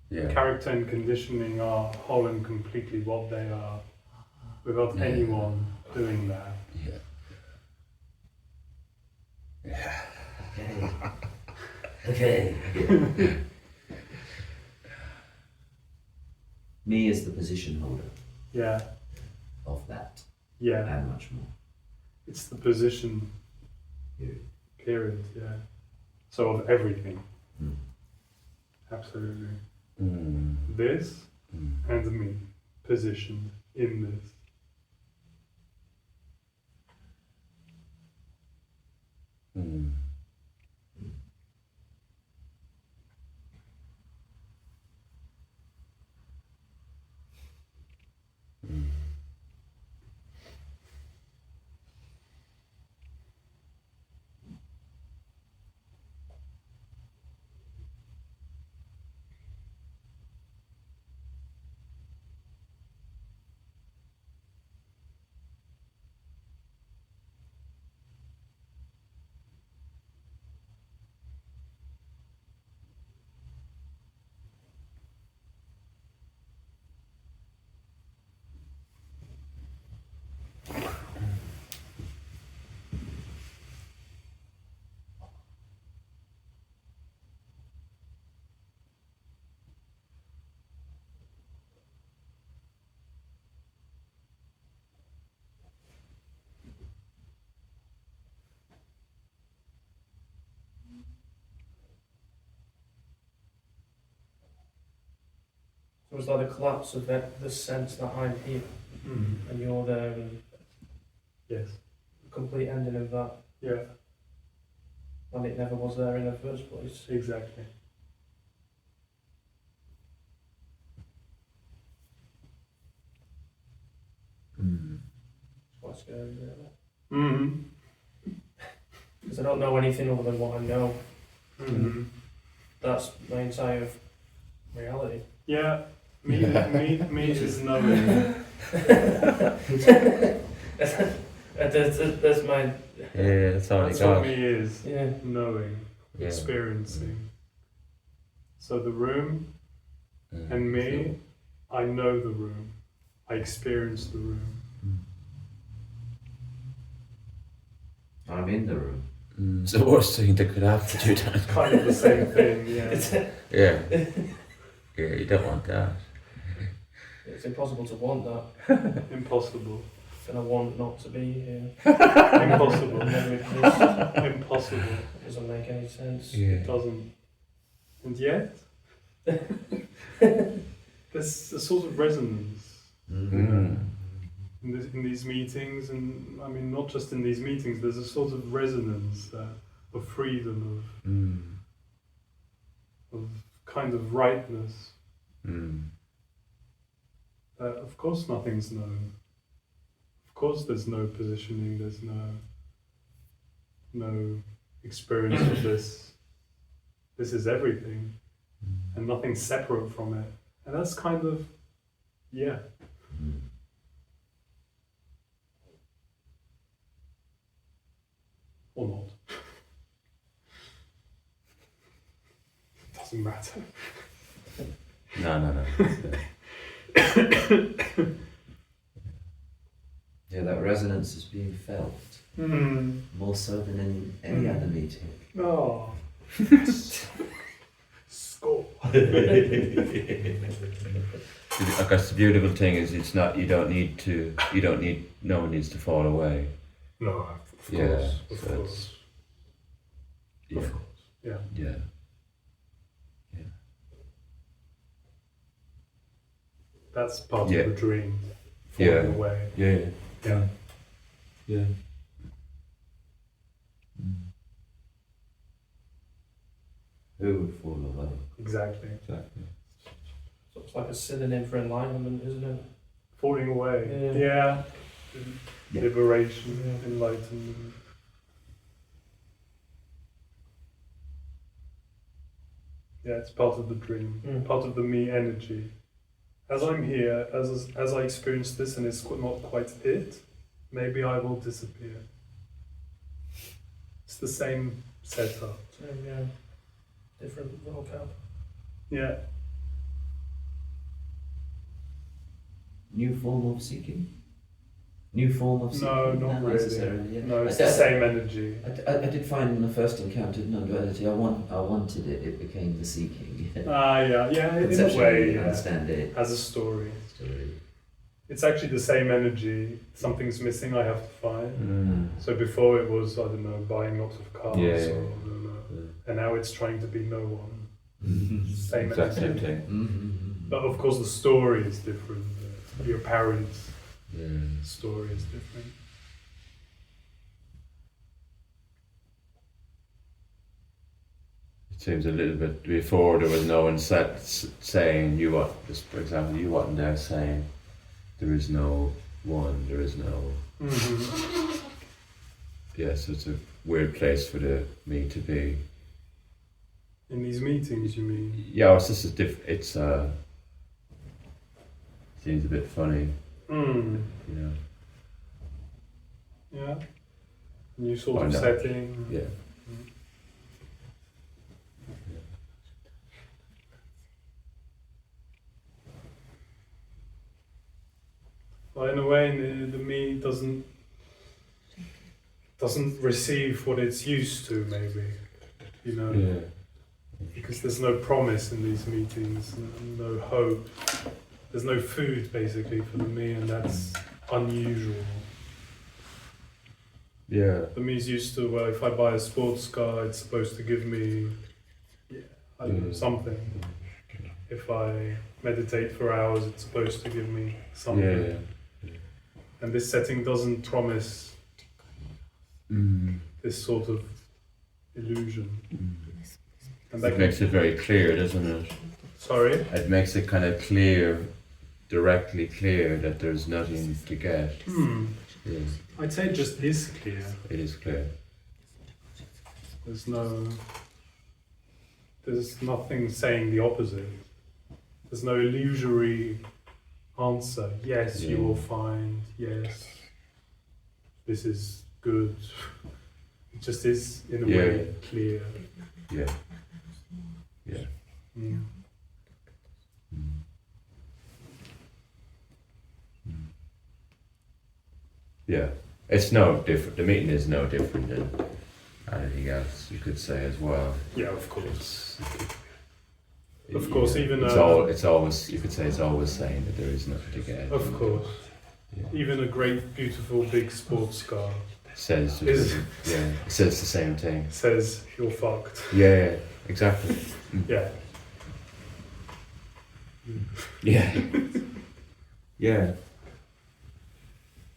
Speaker 3: Yeah.
Speaker 1: Character and conditioning are whole and completely what they are, without anyone doing that.
Speaker 3: Yeah.
Speaker 2: Okay. Okay. Me is the position holder
Speaker 1: Yeah,
Speaker 2: of that,
Speaker 1: yeah.
Speaker 2: and much more.
Speaker 1: It's the position,
Speaker 2: Period.
Speaker 1: period, yeah. So of everything.
Speaker 2: Mm.
Speaker 1: Absolutely.
Speaker 3: Mm.
Speaker 1: This
Speaker 3: Mm.
Speaker 1: and me, positioned in this.
Speaker 3: Mm. Mm.
Speaker 6: So it's like the collapse of that, the sense that I'm here and you're there, and
Speaker 1: Yes.
Speaker 6: the complete ending of that,
Speaker 1: Yeah,
Speaker 6: when it never was there in the first place.
Speaker 1: exactly.
Speaker 3: Mm.
Speaker 6: It's quite scary, really.
Speaker 1: Mm-hmm.
Speaker 6: Because I don't know anything other than what I know.
Speaker 1: Mm-hmm.
Speaker 6: That's my entire reality.
Speaker 1: Yeah, me is knowing.
Speaker 6: That's my,
Speaker 3: Yeah, that's all
Speaker 1: That's
Speaker 3: you
Speaker 1: what
Speaker 3: got.
Speaker 1: me is,
Speaker 6: yeah.
Speaker 1: knowing,
Speaker 3: Yeah.
Speaker 1: experiencing. So the room
Speaker 3: Mm.
Speaker 1: and me, I know the room. I experience the room.
Speaker 2: I'm in the room.
Speaker 3: Mm. It's the worst thing that could happen to you, Dan.
Speaker 1: Kind of the same thing, yeah.
Speaker 3: Yeah. Yeah, you don't want that.
Speaker 6: It's impossible to want that,
Speaker 1: Impossible.
Speaker 6: and I want not to be here.
Speaker 1: Impossible.
Speaker 6: It never exists.
Speaker 1: Impossible.
Speaker 6: It doesn't make any sense.
Speaker 1: It doesn't. And yet, there's a sort of resonance
Speaker 3: Mm.
Speaker 1: in these meetings, and I mean, not just in these meetings, there's a sort of resonance of freedom,
Speaker 3: Mm.
Speaker 1: of kind of rightness.
Speaker 3: Mm.
Speaker 1: Of course, nothing's known. Of course, there's no positioning, there's no experience of this. This is everything, and nothing's separate from it. And that's kind of, yeah.
Speaker 2: Mm.
Speaker 1: Or not. Doesn't matter.
Speaker 3: No.
Speaker 2: Yeah, that resonance is being felt more so than in any other meeting.
Speaker 1: Oh. Score.
Speaker 3: I guess the beautiful thing is it's not. You don't need. No one needs to fall away.
Speaker 1: No, of
Speaker 3: Yeah,
Speaker 1: course. Of
Speaker 3: so
Speaker 1: course.
Speaker 3: Yeah.
Speaker 1: Of course. Yeah.
Speaker 3: Yeah.
Speaker 1: That's part
Speaker 3: Yeah.
Speaker 1: of the dream.
Speaker 3: Yeah.
Speaker 1: Falling away.
Speaker 3: Yeah.
Speaker 1: Yeah.
Speaker 3: Yeah.
Speaker 2: Who would fall away?
Speaker 1: Exactly.
Speaker 3: Exactly.
Speaker 6: So it's like a synonym for enlightenment, isn't it?
Speaker 1: Falling away.
Speaker 6: Yeah.
Speaker 3: Yeah.
Speaker 1: Liberation,
Speaker 6: Yeah.
Speaker 1: enlightenment. Yeah, it's part of the dream, part of the me energy. As I'm here, as I experience this and it's not quite it, maybe I will disappear. It's the same setup.
Speaker 6: Same, yeah. Different vocab.
Speaker 1: Yeah.
Speaker 2: New form of seeking? New form of seeking?
Speaker 1: No, not really.
Speaker 2: necessarily. Yeah.
Speaker 1: No, it's the same energy.
Speaker 2: I did find when I first encountered non-duality, I wanted it. It became the seeking.
Speaker 1: Yeah, in a
Speaker 2: Conceptually,
Speaker 1: way,
Speaker 2: you
Speaker 1: yeah.
Speaker 2: understand it.
Speaker 1: As a story.
Speaker 2: Story.
Speaker 1: It's actually the same energy. Something's missing, I have to find. So before it was, I don't know, buying lots of cars
Speaker 3: Yeah.
Speaker 1: or I don't know. And now it's trying to be no one. Same
Speaker 3: Exact
Speaker 1: energy.
Speaker 3: same thing.
Speaker 1: But of course the story is different. Your parents'
Speaker 3: Yeah.
Speaker 1: story is different.
Speaker 3: It seems a little bit before there was no one saying you what. Just for example, you wasn't there saying there is no one. There is no. Yes, it's a weird place for me to be.
Speaker 1: In these meetings, you mean?
Speaker 3: Yeah, it's just it's seems a bit funny, you know.
Speaker 1: Yeah. New sort
Speaker 3: Or
Speaker 1: of
Speaker 3: no.
Speaker 1: setting.
Speaker 3: Yeah.
Speaker 1: Well, in a way, the me doesn't receive what it's used to, maybe. You know.
Speaker 3: Yeah.
Speaker 1: Because there's no promise in these meetings, no hope. There's no food basically for the me, and that's unusual.
Speaker 3: Yeah.
Speaker 1: The me's used to, well, if I buy a sports car, it's supposed to give me, I don't know, something. If I meditate for hours, it's supposed to give me something.
Speaker 3: Yeah.
Speaker 1: And this setting doesn't promise this sort of illusion. And
Speaker 3: That makes it very clear, doesn't it?
Speaker 1: Sorry?
Speaker 3: It makes it kind of clear, directly clear that there's nothing to get. Yeah.
Speaker 1: I'd say it just is clear.
Speaker 3: It is clear.
Speaker 1: There's nothing saying the opposite. There's no illusory answer. Yes, you
Speaker 3: Yeah.
Speaker 1: will find. Yes, this is good. It just is, in a way, clear.
Speaker 3: Yeah. Yeah. Yeah. It's no different. The meeting is no different than anything else, you could say as well.
Speaker 1: Yeah, of course.
Speaker 3: It's,
Speaker 1: Of course, even
Speaker 3: it's always, you could say it's always saying that there is nothing to get.
Speaker 1: Of course.
Speaker 3: Yeah.
Speaker 1: Even a great, beautiful, big sports car
Speaker 3: Says
Speaker 1: Is-
Speaker 3: yeah, it says the same thing.
Speaker 1: says you're fucked.
Speaker 3: Yeah, exactly.
Speaker 1: Yeah.
Speaker 3: Yeah. Yeah.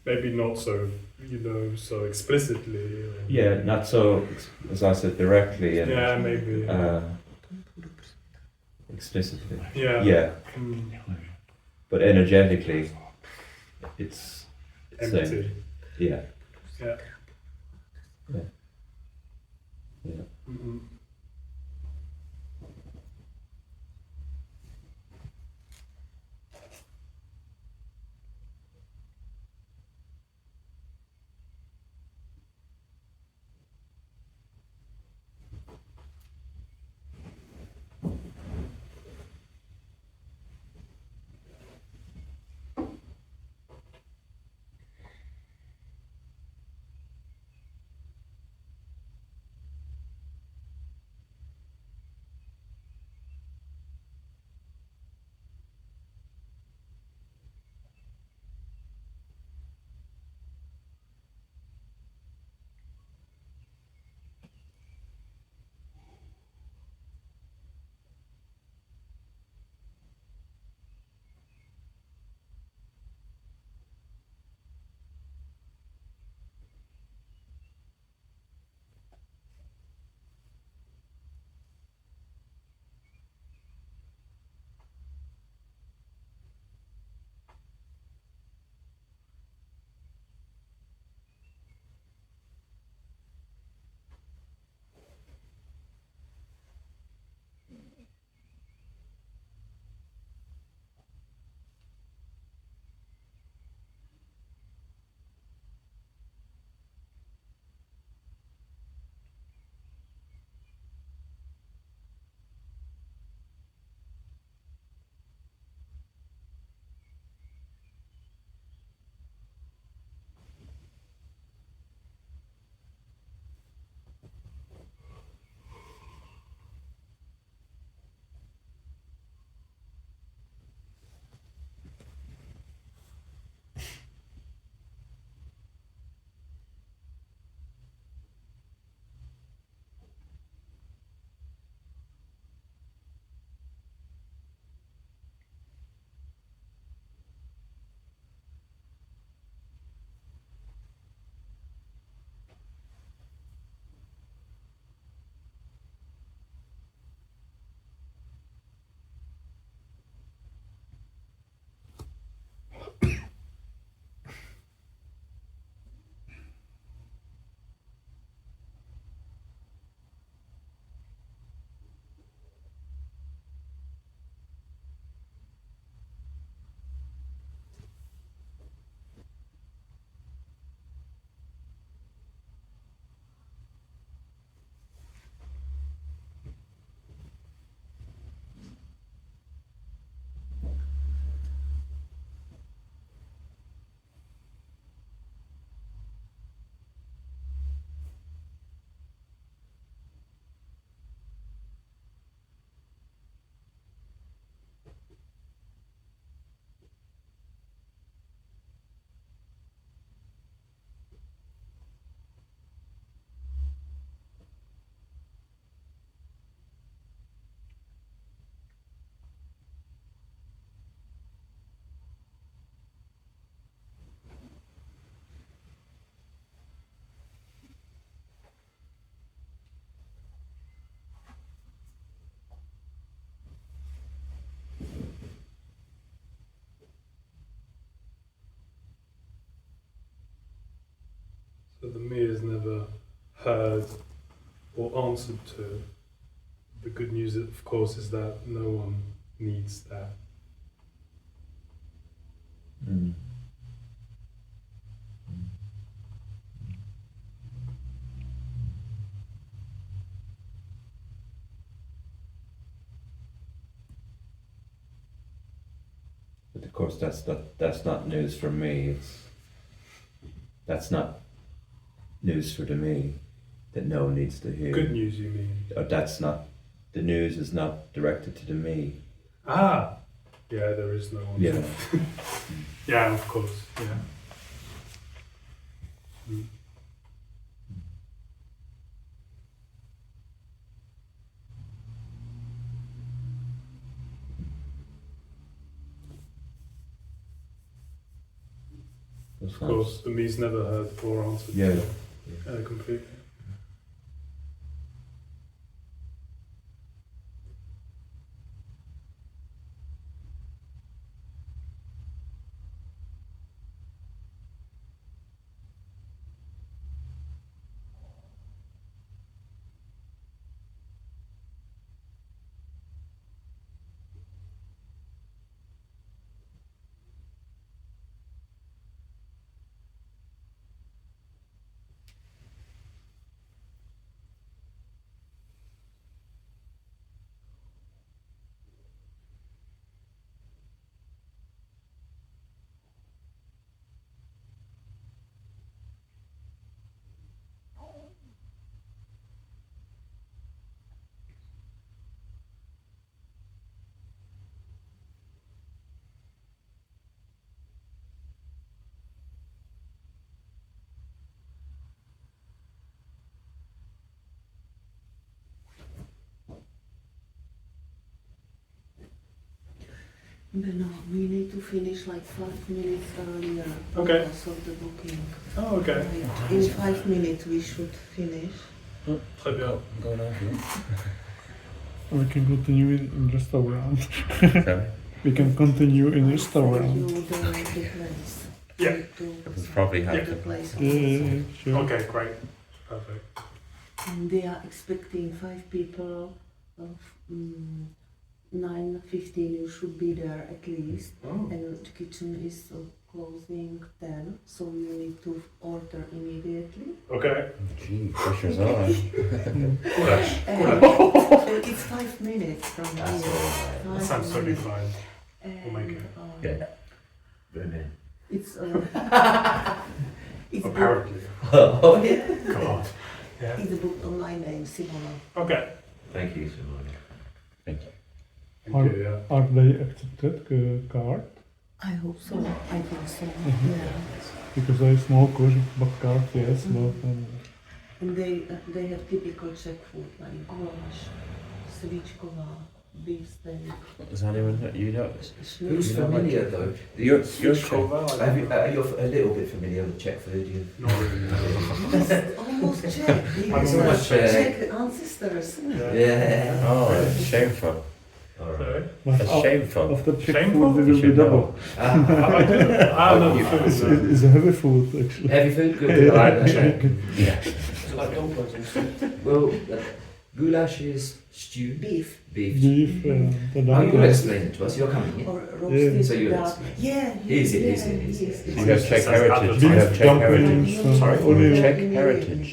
Speaker 1: Maybe not so, so explicitly. Or,
Speaker 3: Yeah, not so, as I said, directly and
Speaker 1: Yeah, maybe.
Speaker 3: explicitly.
Speaker 1: Yeah.
Speaker 3: Yeah,
Speaker 1: Mm.
Speaker 3: but energetically, it's
Speaker 1: Empty.
Speaker 3: same. Yeah.
Speaker 1: Yeah.
Speaker 3: Yeah. Yeah.
Speaker 1: Mm-mm. So the me is never heard or answered to. The good news, of course, is that no one needs that.
Speaker 3: Mm. But of course, that's not news for me. That's not news for the me that no one needs to hear.
Speaker 1: Good news, you mean?
Speaker 3: Or that's not, the news is not directed to the me.
Speaker 1: Ah! Yeah, there is no one.
Speaker 3: Yeah.
Speaker 1: Yeah, of course, yeah. Mm. Of course, the me's never heard or answered
Speaker 3: Yeah.
Speaker 1: to completely.
Speaker 4: Benoit, we need to finish like 5 minutes earlier.
Speaker 1: Okay.
Speaker 4: Because of the booking.
Speaker 1: Oh, okay.
Speaker 4: Like, in 5 minutes we should finish.
Speaker 1: Très bien.
Speaker 5: We can continue in restaurant.
Speaker 3: Sorry?
Speaker 5: We can continue in
Speaker 4: You
Speaker 5: restaurant.
Speaker 4: the place.
Speaker 1: Yeah.
Speaker 3: We'll probably have
Speaker 4: The
Speaker 3: to.
Speaker 4: place.
Speaker 5: Yeah, sure.
Speaker 1: Okay, great. Perfect.
Speaker 4: And they are expecting 5 people of 9:15. You should be there at least.
Speaker 1: Oh.
Speaker 4: And the kitchen is closing 10, so you need to order immediately.
Speaker 1: Okay.
Speaker 3: Gee, pressure's on.
Speaker 1: Goulash.
Speaker 4: And it's 5 minutes from
Speaker 2: That's
Speaker 4: here.
Speaker 2: all right.
Speaker 1: That
Speaker 4: 5
Speaker 1: sounds totally
Speaker 4: minutes.
Speaker 1: fine.
Speaker 4: And,
Speaker 1: We'll make it.
Speaker 3: Yeah.
Speaker 2: Brilliant.
Speaker 4: It's it's booked,
Speaker 1: Apparently.
Speaker 2: Oh, yeah.
Speaker 1: God. Yeah.
Speaker 4: it's booked on my name, Simona.
Speaker 1: Okay.
Speaker 2: Thank you, Simone.
Speaker 3: Thank you.
Speaker 1: Thank you, yeah.
Speaker 5: Are they accepted card?
Speaker 4: I hope so. I think so.
Speaker 5: Mhm.
Speaker 4: Yeah.
Speaker 5: Because I smoke but card, yes, but
Speaker 4: And they have typical Czech food like goulash, svíčková, beef steak.
Speaker 3: Is anyone you know?
Speaker 2: Who's
Speaker 3: You know,
Speaker 2: familiar
Speaker 3: like-
Speaker 2: though?
Speaker 3: You're
Speaker 1: Svíčková, I
Speaker 2: Have you,
Speaker 1: don't know.
Speaker 2: you're a little bit familiar with Czech food, you?
Speaker 1: Not really.
Speaker 4: That's almost Czech.
Speaker 2: It's
Speaker 4: Because
Speaker 2: almost Czech.
Speaker 4: Czech ancestors.
Speaker 2: Yeah.
Speaker 3: Oh, that's shameful.
Speaker 2: Alright.
Speaker 1: Sorry?
Speaker 5: but
Speaker 3: That's shameful.
Speaker 5: after Czech
Speaker 1: Shameful?
Speaker 5: food, it
Speaker 3: You
Speaker 5: will be
Speaker 3: should
Speaker 5: double.
Speaker 3: know.
Speaker 1: I do. No, the food
Speaker 5: It's,
Speaker 1: is,
Speaker 5: it's heavy food actually.
Speaker 2: Heavy food, good.
Speaker 5: Yeah.
Speaker 2: Alright, Czech.
Speaker 3: Yeah.
Speaker 6: It's like dumplings and stuff.
Speaker 2: Well, goulash is stew.
Speaker 4: Beef.
Speaker 2: Beef.
Speaker 5: Beef and the
Speaker 2: Oh, you'll
Speaker 5: dumplings.
Speaker 2: explain it to us. You're coming in.
Speaker 4: Or roasted
Speaker 2: So you
Speaker 4: duck.
Speaker 2: explain.
Speaker 4: Yeah.
Speaker 2: Easy,
Speaker 4: yeah,
Speaker 2: easy, easy.
Speaker 4: yes,
Speaker 3: You
Speaker 4: yes.
Speaker 3: have Czech heritage. You have
Speaker 5: Beef
Speaker 3: Czech heritage.
Speaker 5: dumplings,
Speaker 1: Sorry?
Speaker 5: onion.
Speaker 3: Czech heritage.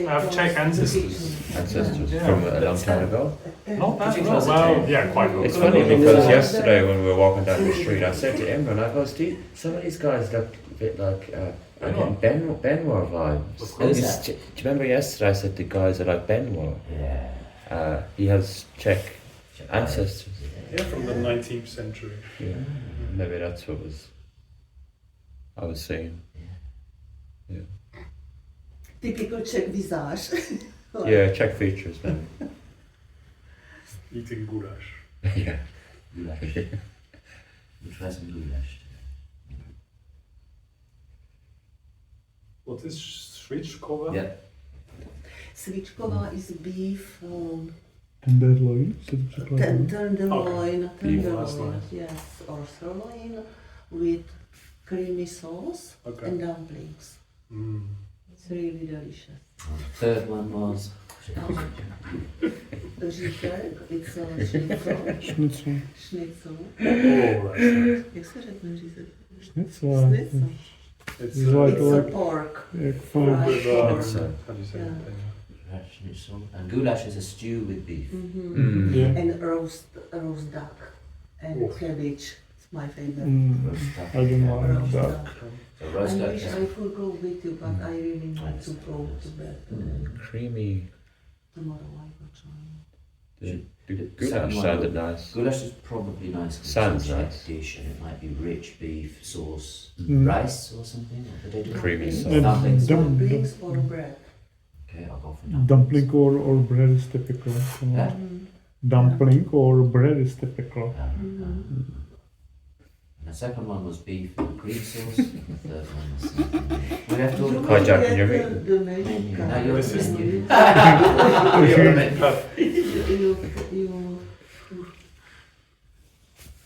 Speaker 1: I have Czech ancestors.
Speaker 3: Ancestors
Speaker 1: Yeah.
Speaker 3: from a long time ago.
Speaker 1: Not that
Speaker 2: Could you
Speaker 1: long.
Speaker 2: close it
Speaker 1: Well,
Speaker 2: down?
Speaker 1: yeah, quite long.
Speaker 3: It's funny because yesterday when we were walking down the street, I said to Imran, I goes, some of these guys look a bit like Benoit vibes.
Speaker 1: Of
Speaker 2: course.
Speaker 3: Do you remember yesterday I said the guys are like Benoit?
Speaker 2: Yeah.
Speaker 3: He has Czech ancestors.
Speaker 1: Yeah, from the 19th century.
Speaker 3: Yeah. Maybe that's what I was saying.
Speaker 4: Typical Czech visage.
Speaker 3: Yeah, Czech features, man.
Speaker 1: Eating goulash.
Speaker 3: Yeah.
Speaker 2: Goulash. We'll try some goulash today.
Speaker 1: What is svíčková?
Speaker 2: Yeah.
Speaker 4: Svíčková is beef,
Speaker 5: Tenderloin, se to překládá.
Speaker 4: tenderloin,
Speaker 1: Beef, that's nice.
Speaker 4: yes, or sirloin with creamy sauce
Speaker 1: Okay.
Speaker 4: and dumplings.
Speaker 1: Mm.
Speaker 4: It's really delicious.
Speaker 2: Third one was
Speaker 4: Řízek, it's a schnitzel.
Speaker 5: Schnitzel.
Speaker 4: Schnitzel.
Speaker 1: Oh, that's nice.
Speaker 4: Jak se řekne řízek?
Speaker 5: Schnitzel.
Speaker 4: Schnitzel.
Speaker 1: It's,
Speaker 5: It's like-
Speaker 4: It's a pork.
Speaker 5: Jak fajn.
Speaker 1: with,
Speaker 3: It's,
Speaker 1: how do you say
Speaker 4: Yeah.
Speaker 1: it?
Speaker 2: schnitzel, and goulash is a stew with beef.
Speaker 4: Mm-hmm.
Speaker 5: Yeah.
Speaker 4: And roast duck and
Speaker 1: Oof.
Speaker 4: cabbage. It's my favorite.
Speaker 2: Roast duck.
Speaker 5: I don't
Speaker 2: yeah.
Speaker 5: like
Speaker 4: Roast
Speaker 5: duck.
Speaker 4: duck.
Speaker 2: So roast
Speaker 4: I
Speaker 2: duck.
Speaker 4: wish
Speaker 2: yeah.
Speaker 4: I could go with you, but I really need to go to bed.
Speaker 3: Creamy.
Speaker 4: Tomorrow I will try.
Speaker 3: The
Speaker 2: Second
Speaker 3: goulash
Speaker 2: one.
Speaker 3: sounded nice.
Speaker 2: Goulash is probably nice. 'cause
Speaker 3: Sounds
Speaker 2: it's a Czech
Speaker 3: nice.
Speaker 2: dish, and it might be rich beef sauce,
Speaker 5: Mm.
Speaker 2: rice or something. What do they do?
Speaker 3: Creamy
Speaker 4: Dumplings.
Speaker 3: sauce.
Speaker 2: Dumplings.
Speaker 4: Dumplings or bread.
Speaker 2: Okay, I'll go for dumplings.
Speaker 5: Dumpling or bread is typical.
Speaker 2: Yeah.
Speaker 5: Dumpling or bread is typical.
Speaker 2: And the second one was beef and cream sauce. And the third one was something. We have to
Speaker 4: You
Speaker 2: order
Speaker 4: will
Speaker 3: Hijacking
Speaker 4: get
Speaker 3: your
Speaker 4: the-
Speaker 3: meat.
Speaker 4: the menu
Speaker 2: Menu.
Speaker 4: card.
Speaker 2: Now you're
Speaker 1: This is-
Speaker 2: menu.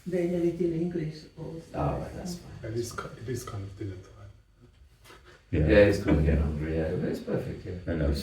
Speaker 4: They have it in English also.
Speaker 2: Oh, right, that's fine.
Speaker 1: It is kind of dinner time.
Speaker 2: Yeah, it's going to get hungry. Yeah, but it's perfect. Yeah.
Speaker 3: Enough.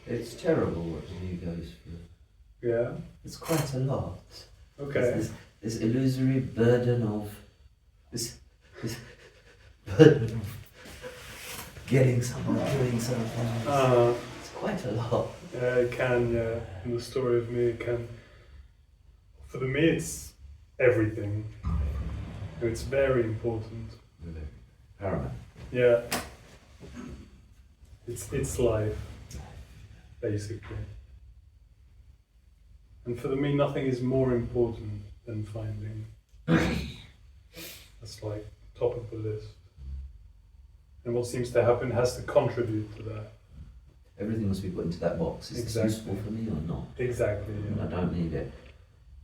Speaker 2: It's terrible what the new goes through.
Speaker 1: Yeah.
Speaker 2: It's quite a lot.
Speaker 1: Okay.
Speaker 2: This illusory burden of this burden of getting someone doing something. It's quite a lot.
Speaker 1: Yeah, it can. Yeah. In the story of me, it can. For me, it's everything. It's very important.
Speaker 2: Paramount.
Speaker 1: Yeah. It's life, basically. And for me, nothing is more important than finding. That's like top of the list. And what seems to happen has to contribute to that.
Speaker 2: Everything must be put into that box. Is
Speaker 1: Exactly.
Speaker 2: this useful for me or not?
Speaker 1: Exactly.
Speaker 2: I
Speaker 1: Yeah.
Speaker 2: don't need it.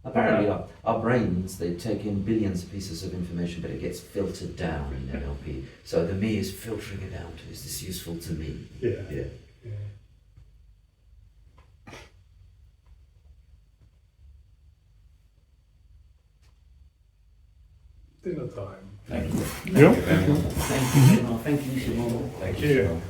Speaker 2: Apparently, our brains, they take in billions of pieces of information, but it gets filtered down in NLP. So the me is filtering it down to, is this useful to me?
Speaker 1: Yeah.
Speaker 2: Yeah.
Speaker 1: Yeah. Dinner time.
Speaker 2: Thank you.
Speaker 5: Yeah.
Speaker 2: Thank you, Simon. Thank you, Simon.
Speaker 1: Thank you.